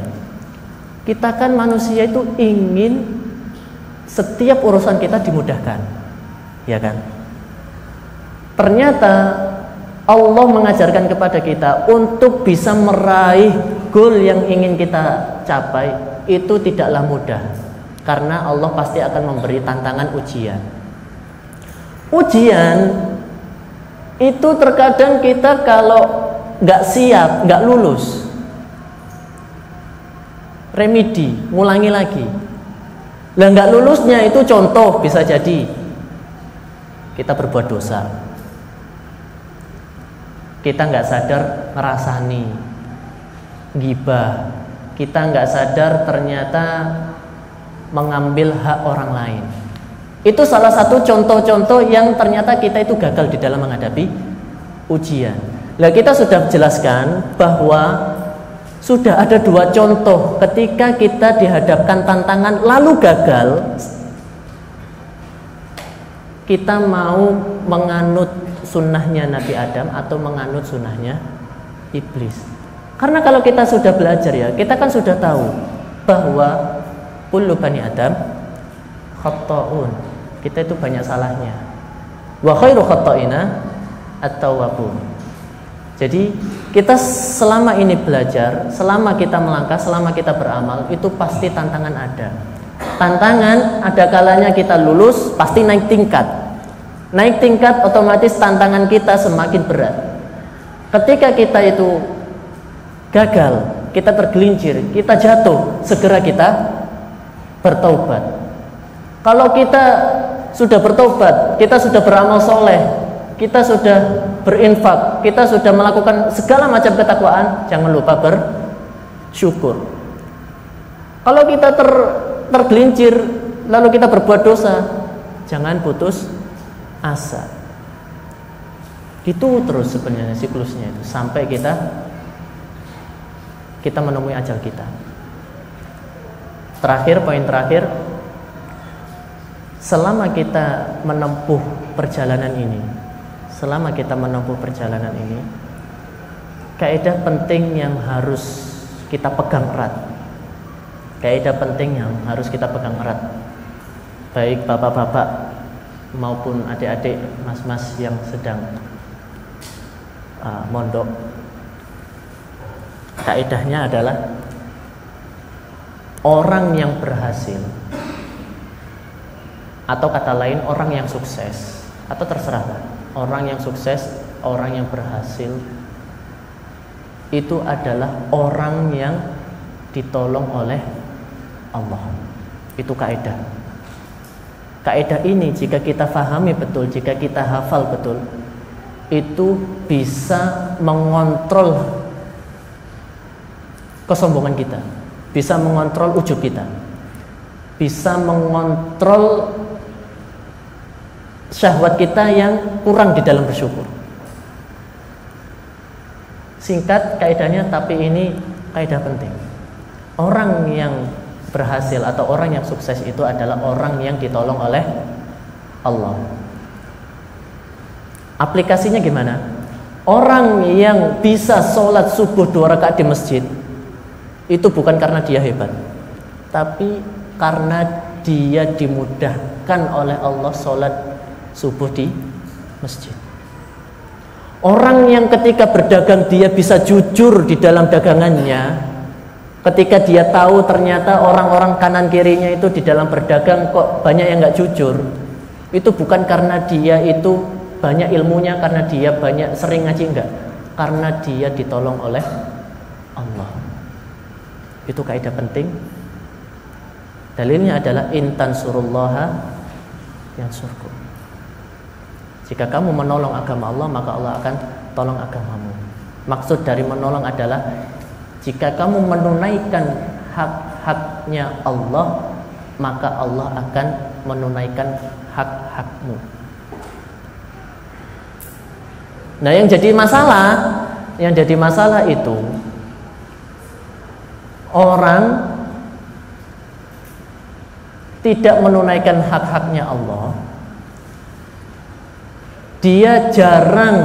Kita kan manusia itu ingin setiap urusan kita dimudahkan, ya kan? Ternyata Allah mengajarkan kepada kita untuk bisa meraih goal yang ingin kita capai itu tidaklah mudah, karena Allah pasti akan memberi tantangan ujian. Ujian itu terkadang kita kalau nggak siap, nggak lulus, remedi, ngulangi lagi. Lah nggak lulusnya itu contoh bisa jadi kita berbuat dosa. kita nggak sadar ngerasani ghibah, kita nggak sadar ternyata mengambil hak orang lain. Itu salah satu contoh-contoh yang ternyata kita itu gagal di dalam menghadapi ujian. Nah, kita sudah jelaskan bahwa sudah ada 2 contoh ketika kita dihadapkan tantangan lalu gagal, kita mau menganut sunnahnya Nabi Adam atau menganut sunnahnya iblis. Karena kalau kita sudah belajar ya, kita kan sudah tahu bahwa kullu bani Adam khata'un. Kita itu banyak salahnya. Wa khairu khata'ina at-tawwabun. Jadi kita selama ini belajar, selama kita melangkah, selama kita beramal, itu pasti tantangan ada. Tantangan ada kalanya kita lulus, pasti naik tingkat. Naik tingkat otomatis tantangan kita semakin berat. Ketika kita itu gagal, kita tergelincir, kita jatuh, segera kita bertaubat. Kalau kita sudah bertobat, kita sudah beramal soleh, kita sudah berinfak, kita sudah melakukan segala macam ketakwaan, jangan lupa bersyukur. Kalau kita tergelincir, lalu kita berbuat dosa, jangan putus asa. Itu terus sebenarnya siklusnya itu sampai kita menemui ajal kita. Terakhir, poin terakhir, selama kita menempuh perjalanan ini, kaidah penting yang harus kita pegang erat. Baik bapak-bapak maupun adik-adik, mas-mas yang sedang mondok. Kaidahnya adalah orang yang berhasil, atau kata lain orang yang sukses, atau terserah orang yang sukses, orang yang berhasil itu adalah orang yang ditolong oleh Allah. Itu kaidah. Kaidah ini jika kita fahami betul, jika kita hafal betul, itu bisa mengontrol kesombongan kita, bisa mengontrol ujub kita, bisa mengontrol syahwat kita yang kurang di dalam bersyukur. Singkat kaidahnya, tapi ini kaidah penting. Orang yang berhasil atau orang yang sukses itu adalah orang yang ditolong oleh Allah. Aplikasinya gimana? Orang yang bisa sholat subuh 2 rakaat di masjid itu bukan karena dia hebat, tapi karena dia dimudahkan oleh Allah sholat subuh di masjid. Orang yang ketika berdagang dia bisa jujur di dalam dagangannya, ketika dia tahu ternyata orang-orang kanan kirinya itu di dalam berdagang kok banyak yang gak jujur, itu bukan karena dia itu banyak ilmunya, karena dia banyak sering ngaji, enggak, karena dia ditolong oleh Allah. Itu kaidah penting. Dalilnya adalah intan surullaha yansurkum. Jika kamu menolong agama Allah, maka Allah akan tolong agamamu. Maksud dari menolong adalah jika kamu menunaikan hak-haknya Allah, maka Allah akan menunaikan hak-hakmu. Nah, yang jadi masalah itu orang tidak menunaikan hak-haknya Allah. Dia jarang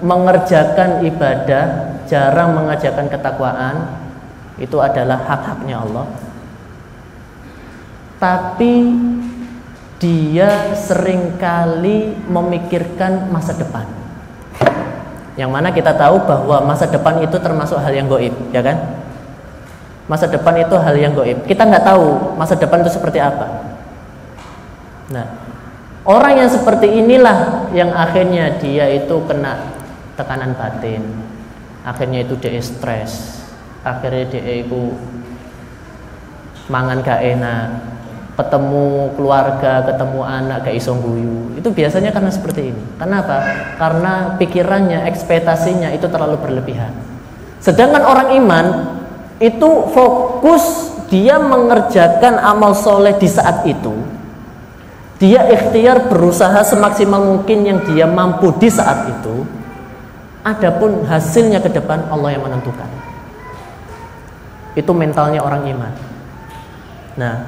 mengerjakan ibadah, jarang mengajarkan ketakwaan. Itu adalah hak-haknya Allah. Tapi dia seringkali memikirkan masa depan. Yang mana kita tahu bahwa masa depan itu termasuk hal yang gaib, ya kan? Masa depan itu hal yang gaib. Kita nggak tahu masa depan itu seperti apa. Nah, orang yang seperti inilah yang akhirnya dia itu kena tekanan batin. Akhirnya itu dia stres. Akhirnya dia itu mangan gak enak. ketemu keluarga, ketemu anak gak iso guyu. Itu biasanya karena seperti ini. Kenapa? Karena pikirannya, ekspektasinya itu terlalu berlebihan. Sedangkan orang iman itu fokus, dia mengerjakan amal soleh di saat itu. Dia ikhtiar berusaha semaksimal mungkin yang dia mampu di saat itu. Adapun hasilnya ke depan Allah yang menentukan. Itu mentalnya orang iman. Nah,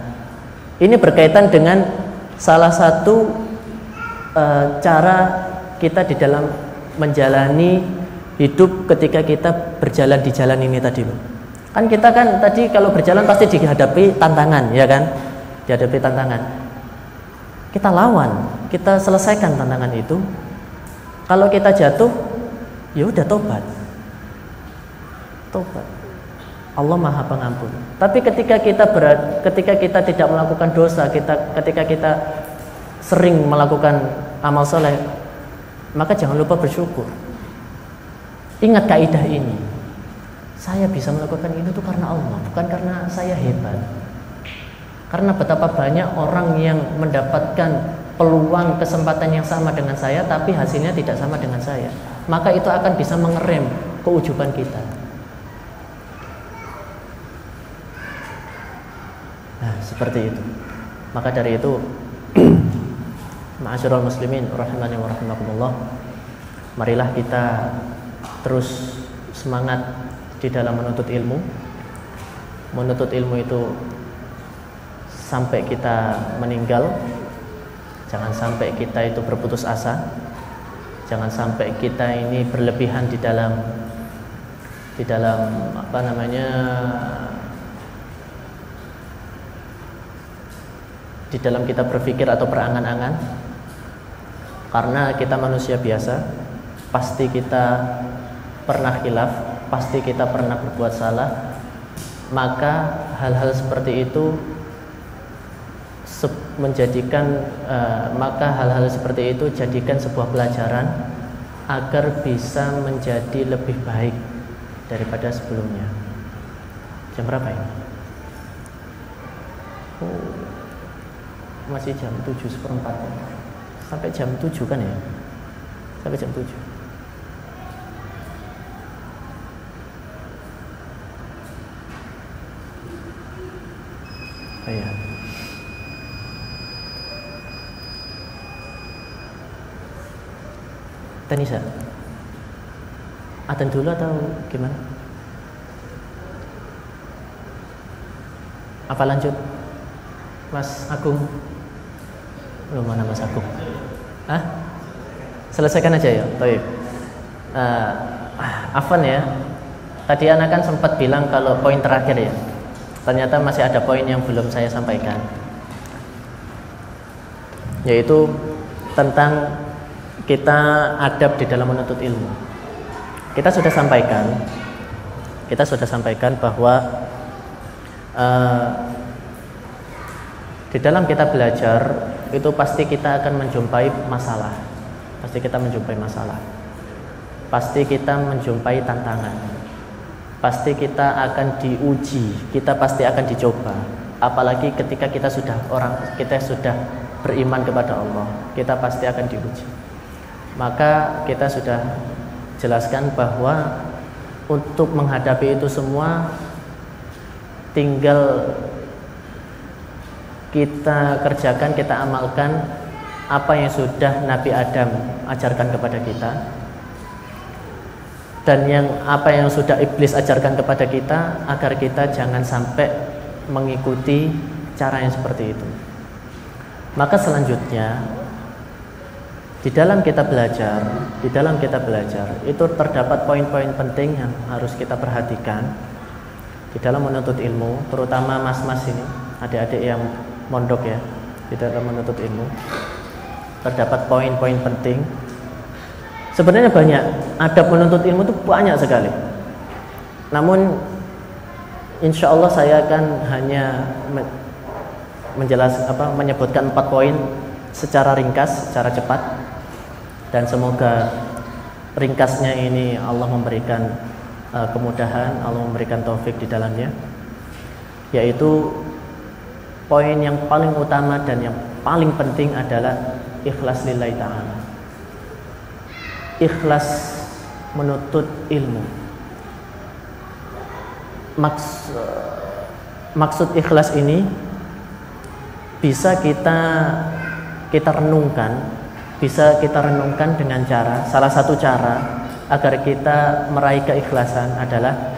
ini berkaitan dengan salah satu cara kita di dalam menjalani hidup ketika kita berjalan di jalan ini tadi loh. Kan kita kan tadi kalau berjalan pasti dihadapi tantangan, ya kan? Dihadapi tantangan. Kita lawan, kita selesaikan tantangan itu. Kalau kita jatuh, ya udah tobat. Tobat. Allah Maha Pengampun. Tapi ketika kita tidak melakukan dosa, ketika kita sering melakukan amal soleh, maka jangan lupa bersyukur. Ingat kaidah ini. Saya bisa melakukan itu tuh karena Allah, bukan karena saya hebat. Karena betapa banyak orang yang mendapatkan peluang kesempatan yang sama dengan saya, tapi hasilnya tidak sama dengan saya. Maka itu akan bisa mengerem keujuban kita. Nah, seperti itu. Maka dari itu, ma'asyiral muslimin rahimani wa rahimakumullah, marilah kita terus semangat di dalam menuntut ilmu. Menuntut ilmu itu sampai kita meninggal. Jangan sampai kita itu berputus asa. Jangan sampai kita ini berlebihan di dalam apa namanya, di dalam kita berpikir atau berangan-angan. Karena kita manusia biasa, pasti kita pernah khilaf, pasti kita pernah berbuat salah. Maka hal-hal seperti itu jadikan sebuah pelajaran agar bisa menjadi lebih baik daripada sebelumnya. Jam berapa ini? Masih jam 7:04. Sampai jam 7 kan ya? Sampai jam 7. Oh iya. Tanisa, adzan dulu atau gimana? Apa lanjut? Mas Agung? Belum, mana Mas Agung? Hah? Selesaikan aja ya? Baik. Afwan ya. Tadi anak kan sempat bilang kalau poin terakhir ya. Ternyata masih ada poin yang belum saya sampaikan. Yaitu tentang kita adab di dalam menuntut ilmu. Kita sudah sampaikan bahwa di dalam kita belajar itu pasti kita akan menjumpai masalah. Pasti kita menjumpai tantangan. Pasti kita akan diuji, kita pasti akan dicoba. Apalagi ketika kita sudah beriman kepada Allah, kita pasti akan diuji. Maka kita sudah jelaskan bahwa untuk menghadapi itu semua tinggal kita kerjakan, kita amalkan apa yang sudah Nabi Adam ajarkan kepada kita, dan apa yang sudah iblis ajarkan kepada kita, agar kita jangan sampai mengikuti cara yang seperti itu. Maka selanjutnya di dalam kita belajar itu terdapat poin-poin penting yang harus kita perhatikan di dalam menuntut ilmu, terutama mas-mas ini, adik-adik yang mondok ya, di dalam menuntut ilmu. Terdapat poin-poin penting. Sebenarnya banyak, adab menuntut ilmu itu banyak sekali. Namun insya Allah saya akan hanya menyebutkan 4 poin secara ringkas, secara cepat. Dan semoga ringkasnya ini Allah memberikan kemudahan, Allah memberikan taufik di dalamnya. Yaitu poin yang paling utama dan yang paling penting adalah ikhlas lillahi ta'ala. Ikhlas menuntut ilmu. Maksud ikhlas ini bisa kita renungkan, dengan salah satu cara agar kita meraih keikhlasan adalah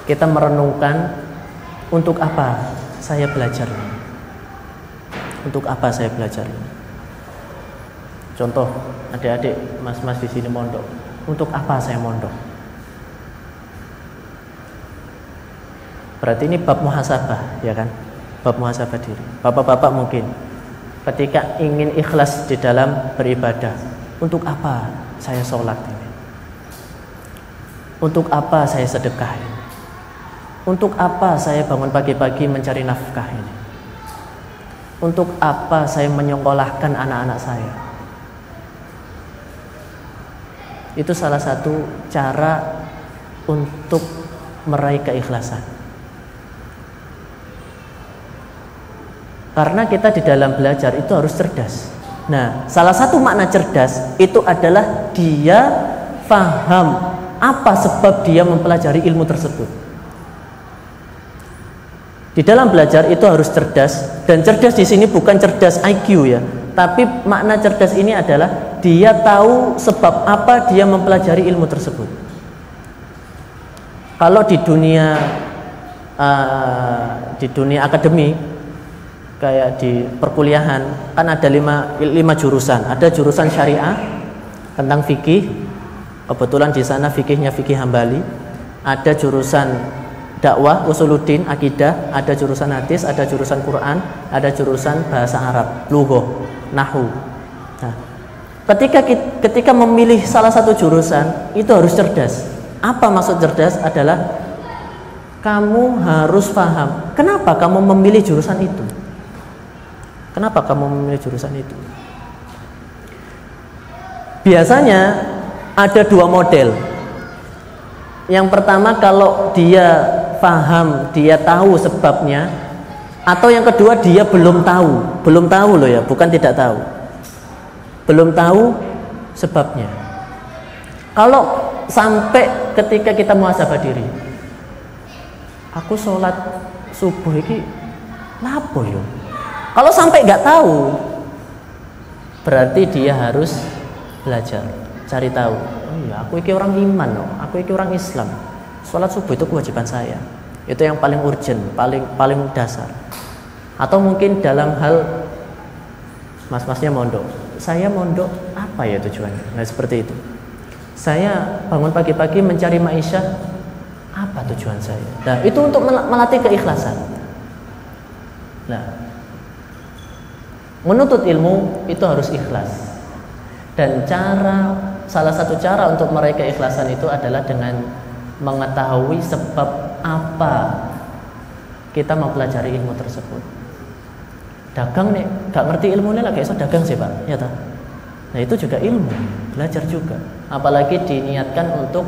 kita merenungkan untuk apa saya belajar ini. Untuk apa saya belajar ini? Contoh, adik-adik, mas-mas di sini mondok. Untuk apa saya mondok? Berarti ini bab muhasabah, ya kan? Bab muhasabah diri. Bapak-bapak mungkin ketika ingin ikhlas di dalam beribadah, untuk apa saya sholat ini? Untuk apa saya sedekah ini? Untuk apa saya bangun pagi-pagi mencari nafkah ini? Untuk apa saya menyekolahkan anak-anak saya? Itu salah satu cara untuk meraih keikhlasan. Karena kita di dalam belajar itu harus cerdas. Nah, salah satu makna cerdas itu adalah dia paham apa sebab dia mempelajari ilmu tersebut. Di dalam belajar itu harus cerdas, dan cerdas di sini bukan cerdas IQ ya, tapi makna cerdas ini adalah dia tahu sebab apa dia mempelajari ilmu tersebut. Kalau di dunia akademik, kayak di perkuliahan kan ada lima jurusan. Ada jurusan syariah tentang fikih, kebetulan di sana fikihnya fikih Hambali. Ada jurusan dakwah usuluddin akidah, ada jurusan hadis, ada jurusan Quran, ada jurusan bahasa Arab, lughah, nahwu. Nah, ketika memilih salah satu jurusan itu harus cerdas. Apa maksud cerdas? Adalah kamu harus paham kenapa kamu memilih jurusan itu. Kenapa kamu memilih jurusan itu? Biasanya ada dua model. Yang pertama, kalau dia paham, dia tahu sebabnya, atau yang kedua dia belum tahu loh ya, bukan tidak tahu, belum tahu sebabnya. Kalau sampai ketika kita muhasabah diri, aku sholat subuh ini lapo yo. Kalau sampai nggak tahu, berarti dia harus belajar, cari tahu. Oh iya, aku ini orang iman, aku ini orang Islam. Sholat subuh itu kewajiban saya. Itu yang paling urgent, paling dasar. Atau mungkin dalam hal mas-masnya mondok. Saya mondok apa ya tujuannya? Nah seperti itu. Saya bangun pagi-pagi mencari ma'isyah, apa tujuan saya? Nah itu untuk melatih keikhlasan. Nah, menuntut ilmu itu harus ikhlas. Dan salah satu cara untuk meraih keikhlasan itu adalah dengan mengetahui sebab apa kita mempelajari ilmu tersebut. Dagang nih, gak ngerti ilmunya lagi iso dagang sih Pak, ya tak? Nah itu juga ilmu, belajar juga. Apalagi diniatkan untuk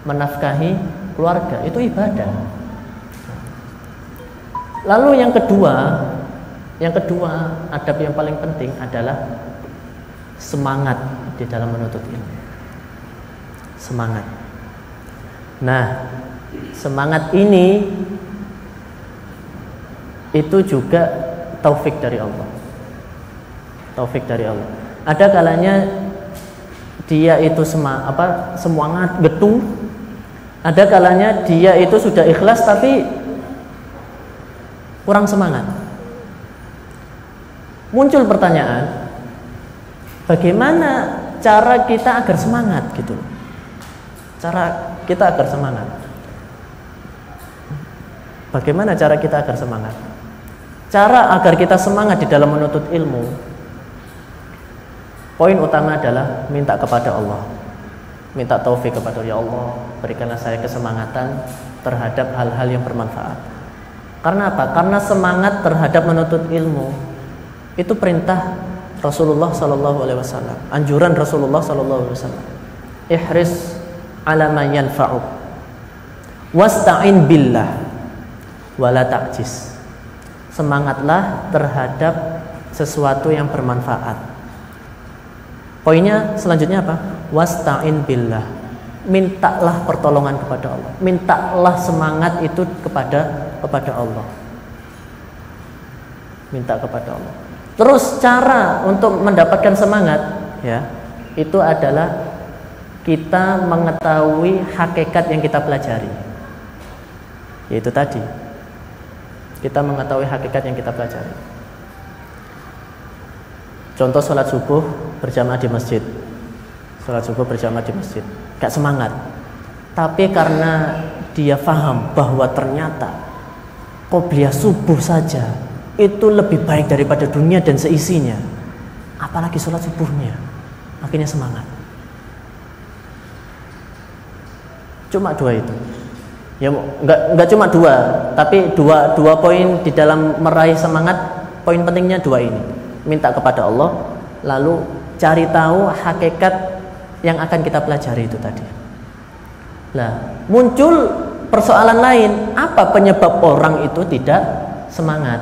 menafkahi keluarga, itu ibadah. Lalu yang kedua, adab yang paling penting adalah semangat di dalam menuntut ilmu. Semangat. Nah, semangat ini itu juga taufik dari Allah. Taufik dari Allah. Ada kalanya dia itu semangat getu. Ada kalanya dia itu sudah ikhlas tapi kurang semangat. Muncul pertanyaan, bagaimana cara kita agar semangat gitu? Cara kita agar semangat. Bagaimana cara kita agar semangat? Cara agar kita semangat di dalam menuntut ilmu, poin utama adalah minta kepada Allah. Minta taufik kepada ya Allah, berikanlah saya kesemangatan terhadap hal-hal yang bermanfaat. Karena apa? Karena semangat terhadap menuntut ilmu itu perintah Rasulullah sallallahu alaihi wasallam, anjuran Rasulullah sallallahu alaihi wasallam. Ihris ala ma yanfa'uk wasta'in billah wala ta'jiz. semangatlah terhadap sesuatu yang bermanfaat. Poinnya selanjutnya apa? Wasta'in billah. Mintalah pertolongan kepada Allah. Mintalah semangat itu kepada Allah. Minta kepada Allah. Terus cara untuk mendapatkan semangat, ya, itu adalah kita mengetahui hakikat yang kita pelajari. Yaitu tadi, kita mengetahui hakikat yang kita pelajari. Contoh sholat subuh berjamaah di masjid. Sholat subuh berjamaah di masjid, gak semangat. Tapi karena dia faham bahwa ternyata qobliyah subuh saja itu lebih baik daripada dunia dan seisinya, apalagi sholat subuhnya, akhirnya semangat. Cuma dua itu. Ya enggak cuma dua, tapi dua poin di dalam meraih semangat. Poin pentingnya dua ini. Minta kepada Allah, lalu cari tahu hakikat yang akan kita pelajari itu tadi. Nah, muncul persoalan lain, apa penyebab orang itu tidak semangat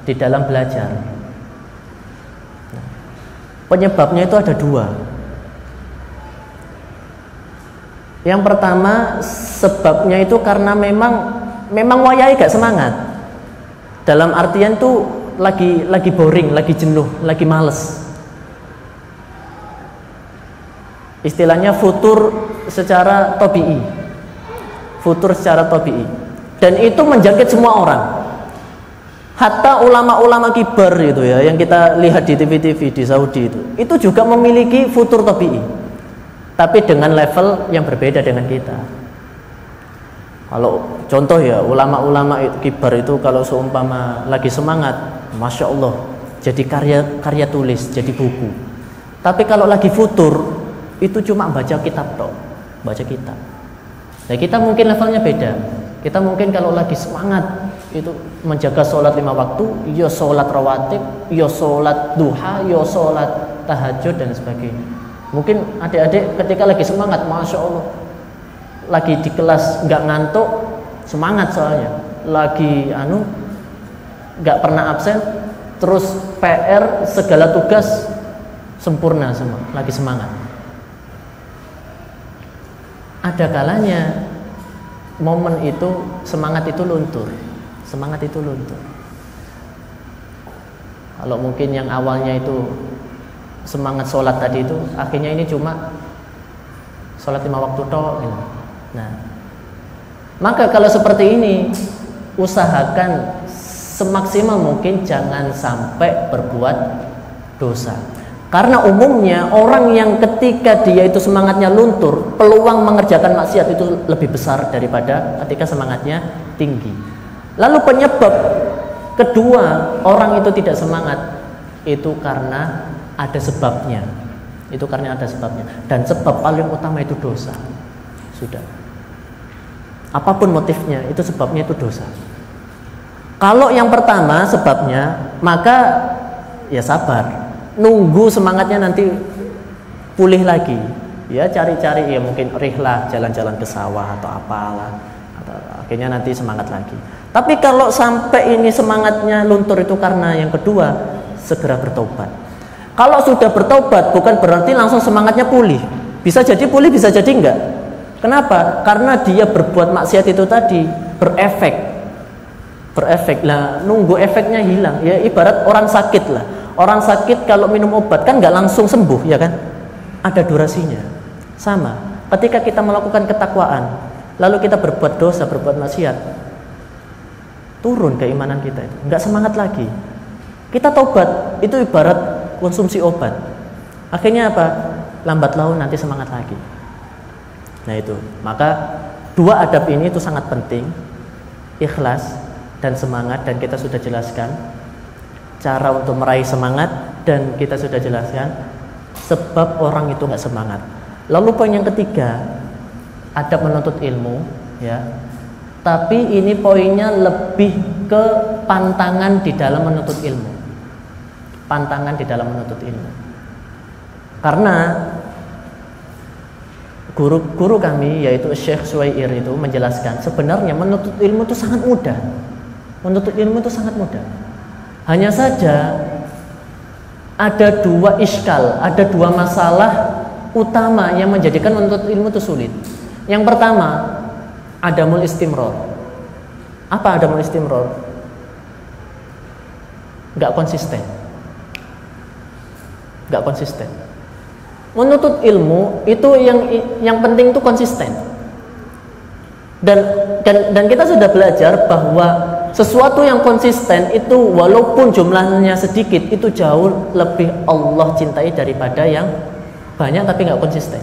di dalam belajar? Penyebabnya itu ada dua. Yang pertama, sebabnya itu karena memang wayai gak semangat. Dalam artian tuh lagi boring, lagi jenuh, lagi males. Istilahnya futur secara tabi'i. Futur secara tabi'i. Dan itu menjangkit semua orang. Hatta ulama-ulama kibar itu ya, yang kita lihat di TV-TV di Saudi itu juga memiliki futur tabi'i. Tapi dengan level yang berbeda dengan kita. Kalau contoh ya, ulama-ulama kibar itu kalau seumpama lagi semangat, Masya Allah, jadi karya tulis, jadi buku. Tapi kalau lagi futur, itu cuma baca kitab toh, baca kitab. Nah, kita mungkin levelnya beda. Kita mungkin kalau lagi semangat itu menjaga sholat 5 waktu, ya sholat rawatib, ya sholat duha, ya sholat tahajud dan sebagainya. Mungkin adik-adik ketika lagi semangat, Masya Allah, lagi di kelas nggak ngantuk, semangat soalnya, lagi nggak pernah absen, terus PR segala tugas sempurna semua, lagi semangat. Ada kalanya momen itu semangat itu luntur. Kalau mungkin yang awalnya itu semangat sholat tadi itu, akhirnya ini cuma sholat 5 waktu toh. Nah, maka kalau seperti ini, usahakan semaksimal mungkin jangan sampai berbuat dosa. Karena umumnya orang yang ketika dia itu semangatnya luntur, peluang mengerjakan maksiat itu lebih besar daripada ketika semangatnya tinggi. Lalu penyebab kedua orang itu tidak semangat itu karena ada sebabnya. Dan sebab paling utama itu dosa. Sudah. Apapun motifnya, itu sebabnya itu dosa. Kalau yang pertama sebabnya, maka ya sabar. Nunggu semangatnya nanti pulih lagi. Ya cari-cari, ya mungkin rihlah, jalan-jalan ke sawah atau apalah. Akhirnya nanti semangat lagi. Tapi kalau sampai ini semangatnya luntur itu karena yang kedua, segera bertobat. Kalau sudah bertobat bukan berarti langsung semangatnya pulih. Bisa jadi pulih, bisa jadi enggak. Kenapa? Karena dia berbuat maksiat itu tadi berefek lah, nunggu efeknya hilang. Ya ibarat orang sakit lah. Orang sakit kalau minum obat kan enggak langsung sembuh, ya kan? Ada durasinya. Sama. Ketika kita melakukan ketakwaan, lalu kita berbuat dosa, berbuat maksiat, turun keimanan kita itu, enggak semangat lagi. Kita tobat, itu ibarat konsumsi obat. Akhirnya apa? Lambat laun nanti semangat lagi. Nah itu, maka dua adab ini itu sangat penting, ikhlas dan semangat, dan kita sudah jelaskan cara untuk meraih semangat, dan kita sudah jelaskan sebab orang itu nggak semangat. Lalu poin yang ketiga, adab menuntut ilmu, ya. Tapi ini poinnya lebih ke pantangan di dalam menuntut ilmu. Pantangan di dalam menuntut ilmu. Karena guru kami yaitu Syekh Suwair itu menjelaskan sebenarnya menuntut ilmu itu sangat mudah. Menuntut ilmu itu sangat mudah. Hanya saja ada dua iskal, ada dua masalah utama yang menjadikan menuntut ilmu itu sulit. Yang pertama, adamul istimror. Apa adamul istimror? Gak konsisten. Gak konsisten. Menuntut ilmu itu yang penting itu konsisten. Dan kita sudah belajar bahwa sesuatu yang konsisten itu walaupun jumlahnya sedikit itu jauh lebih Allah cintai daripada yang banyak tapi nggak konsisten.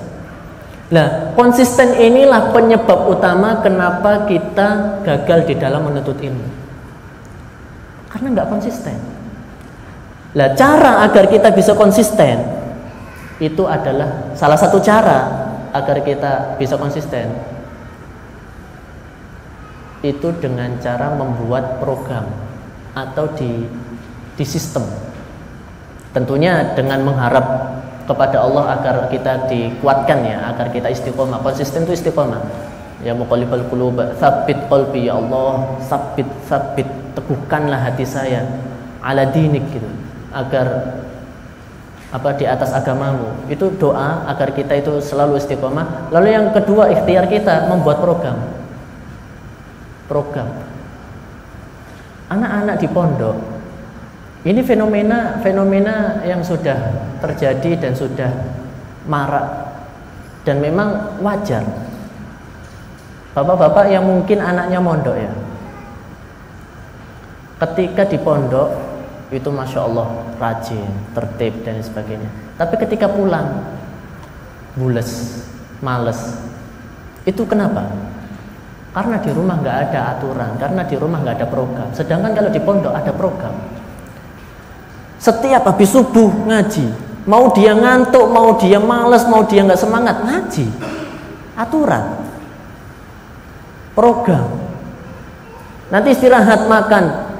Nah, konsisten inilah penyebab utama kenapa kita gagal di dalam menuntut ilmu. Karena nggak konsisten. Nah, cara agar kita bisa konsisten itu adalah salah satu cara agar kita bisa konsisten itu dengan cara membuat program atau di sistem. Tentunya dengan mengharap kepada Allah agar kita dikuatkan ya, agar kita istiqomah. Konsisten itu istiqomah. Ya muqallibal qulub, tsabbit qalbi ya Allah, sabbit, teguhkanlah hati saya ala dinik gitu. Agar di atas agamamu. Itu doa agar kita itu selalu istiqomah. Lalu yang kedua, ikhtiar kita membuat program. Anak-anak di pondok ini fenomena yang sudah terjadi dan sudah marak dan memang wajar. Bapak-bapak yang mungkin anaknya mondok ya, ketika di pondok itu masya Allah rajin, tertib dan sebagainya. Tapi ketika pulang bules, males. Itu kenapa? Karena di rumah nggak ada aturan, karena di rumah nggak ada program. Sedangkan kalau di pondok ada program. Setiap habis subuh ngaji, mau dia ngantuk, mau dia malas, mau dia nggak semangat ngaji. Aturan, program. Nanti istirahat makan,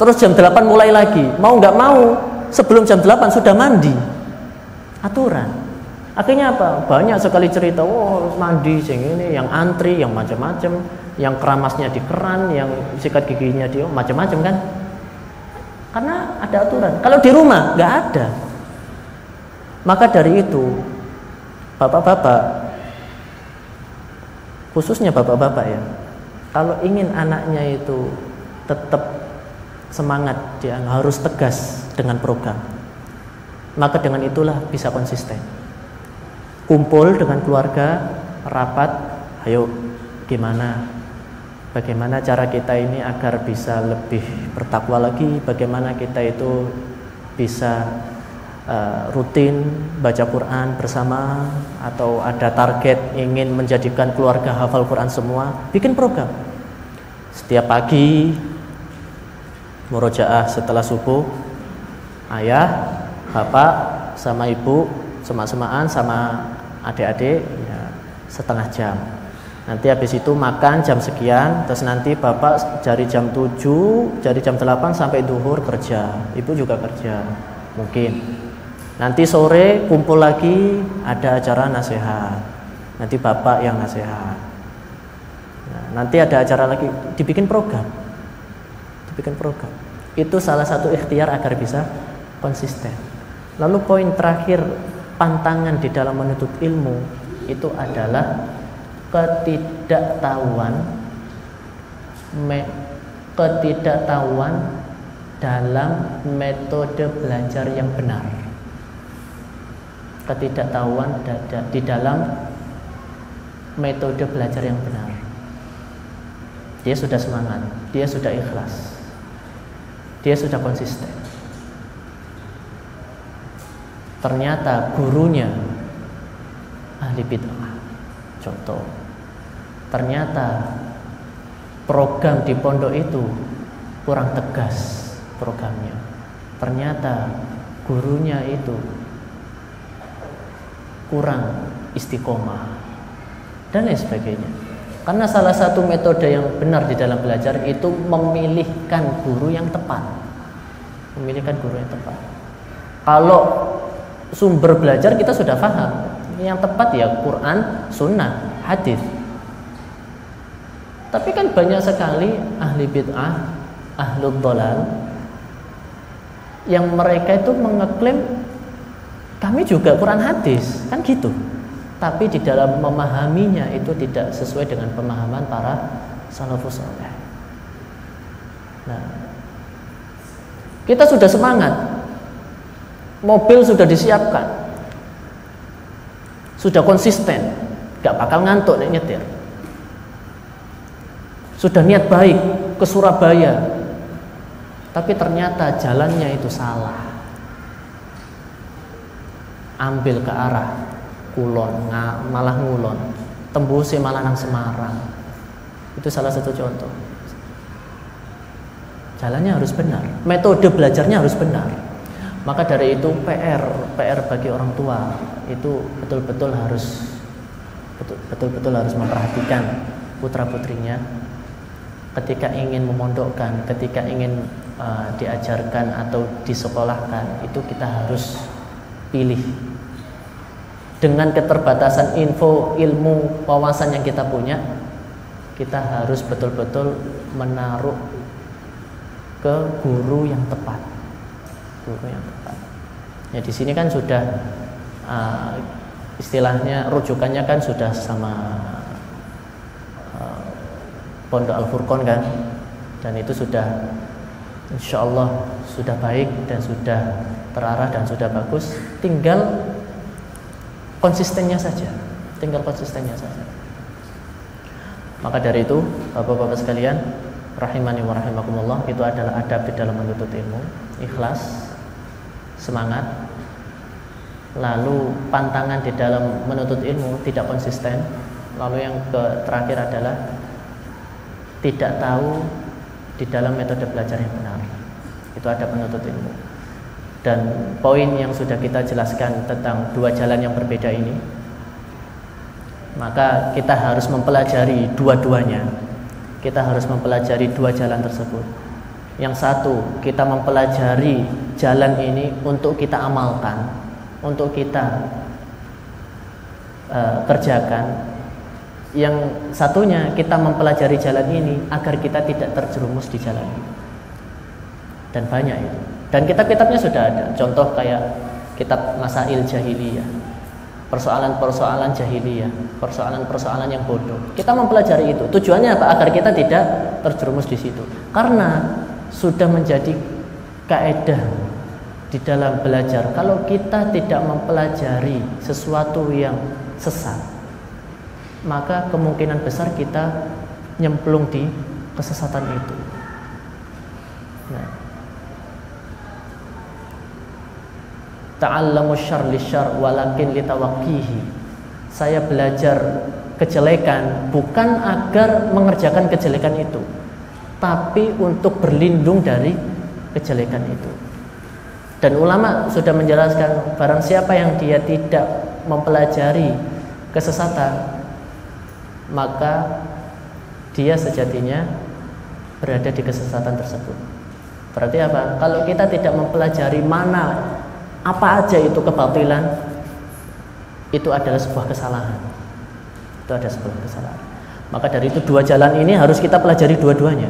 terus jam 8 mulai lagi. Mau nggak mau, sebelum jam 8 sudah mandi. Aturan. Akhirnya apa? Banyak sekali cerita, mandi sing ini, yang antri, yang macam-macam, yang keramasnya di keran, yang sikat giginya di macam-macam kan? Karena ada aturan. Kalau di rumah nggak ada. Maka dari itu, bapak-bapak, khususnya bapak-bapak ya, kalau ingin anaknya itu tetap semangat, dia harus tegas dengan program. Maka dengan itulah bisa konsisten. Kumpul dengan keluarga, rapat, ayo bagaimana cara kita ini agar bisa lebih bertakwa lagi, bagaimana kita itu bisa rutin baca Quran bersama, atau ada target ingin menjadikan keluarga hafal Quran semua, bikin program. Setiap pagi murojaah setelah subuh, ayah, bapak, sama ibu, semak-semakan sama adik-adik ya, setengah jam. Nanti habis itu makan jam sekian, terus nanti bapak dari jam 7, dari jam 8 sampai duhur kerja, ibu juga kerja mungkin. Nanti sore kumpul lagi, ada acara nasihat, nanti bapak yang nasihat. Nah, nanti ada acara lagi, dibikin program. Itu salah satu ikhtiar agar bisa konsisten. Lalu poin terakhir, pantangan di dalam menuntut ilmu itu adalah ketidaktahuan dalam metode belajar yang benar. Ketidaktahuan di dalam metode belajar yang benar. Dia sudah semangat, dia sudah ikhlas, dia sudah konsisten. Ternyata gurunya ahli bid'ah. Contoh, ternyata program di pondok itu kurang tegas programnya. Ternyata gurunya itu kurang istiqomah dan lain sebagainya. Karena salah satu metode yang benar di dalam belajar itu memilihkan guru yang tepat. Kalau sumber belajar kita sudah paham, yang tepat ya Quran, Sunnah, Hadis. Tapi kan banyak sekali ahli bid'ah, ahlul dhalal yang mereka itu mengeklaim kami juga Quran hadis, kan gitu. Tapi di dalam memahaminya itu tidak sesuai dengan pemahaman para salafus saleh. Nah, kita sudah semangat, mobil sudah disiapkan, sudah konsisten, gak bakal ngantuk nek nyetir. Sudah niat baik ke Surabaya, tapi ternyata jalannya itu salah. Ambil ke arah kulon, malah ngulon, tembusnya malah nang Semarang. Itu salah satu contoh. Jalannya harus benar, metode belajarnya harus benar. Maka dari itu PR bagi orang tua itu betul-betul harus memperhatikan putra-putrinya ketika ingin memondokkan, ketika ingin diajarkan atau disekolahkan, itu kita harus pilih. Dengan keterbatasan info, ilmu, wawasan yang kita punya, kita harus betul-betul menaruh ke guru yang tepat. Guru yang tepat. Ya di sini kan sudah istilahnya rujukannya kan sudah sama Pondok Al-Furqon kan, dan itu sudah insya Allah sudah baik dan sudah terarah dan sudah bagus. Tinggal konsistennya saja. Maka dari itu, Bapak-bapak sekalian, rahimani wa rahimakumullah, itu adalah adab di dalam menuntut ilmu, ikhlas, semangat. Lalu pantangan di dalam menuntut ilmu tidak konsisten. Lalu yang terakhir adalah tidak tahu di dalam metode belajar yang benar. Itu adab menuntut ilmu. Dan poin yang sudah kita jelaskan tentang dua jalan yang berbeda ini, maka kita harus mempelajari dua-duanya. Kita harus mempelajari dua jalan tersebut. Yang satu, kita mempelajari jalan ini untuk kita amalkan, untuk kita kerjakan. Yang satunya, kita mempelajari jalan ini agar kita tidak terjerumus di jalan ini. Dan banyak itu. Dan kitab-kitabnya sudah ada. Contoh kayak kitab Masail Jahiliyah, persoalan-persoalan jahiliyah, persoalan-persoalan yang bodoh. Kita mempelajari itu. Tujuannya apa? Agar kita tidak terjerumus di situ. Karena sudah menjadi kaidah di dalam belajar. Kalau kita tidak mempelajari sesuatu yang sesat, maka kemungkinan besar kita nyemplung di kesesatan itu. Nah, ta'allamu syarr lisyarr walakin litawaqqihi. Saya belajar kejelekan bukan agar mengerjakan kejelekan itu, tapi untuk berlindung dari kejelekan itu. Dan ulama sudah menjelaskan, barang siapa yang dia tidak mempelajari kesesatan, maka dia sejatinya berada di kesesatan tersebut. Berarti apa? Kalau kita tidak mempelajari apa aja itu kebatilan, itu adalah sebuah kesalahan. Itu adalah sebuah kesalahan. Maka dari itu dua jalan ini harus kita pelajari dua-duanya.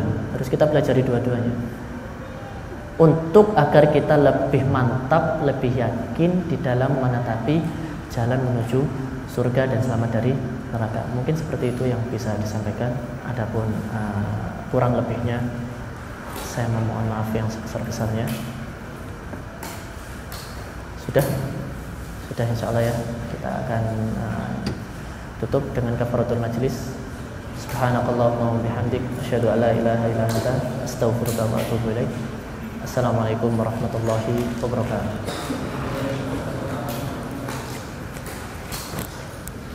Untuk agar kita lebih mantap, lebih yakin di dalam menetapi jalan menuju surga dan selamat dari neraka. Mungkin seperti itu yang bisa disampaikan. Adapun kurang lebihnya saya memohon maaf yang sebesar-besarnya. Sudah insya Allah ya. Kita akan tutup dengan kafaratul majlis. Subhanakallahumma wa bihamdik, asyhadu an la ilaha illa anta, astaghfiruka wa atubu ilaik. Assalamualaikum warahmatullahi wabarakatuh.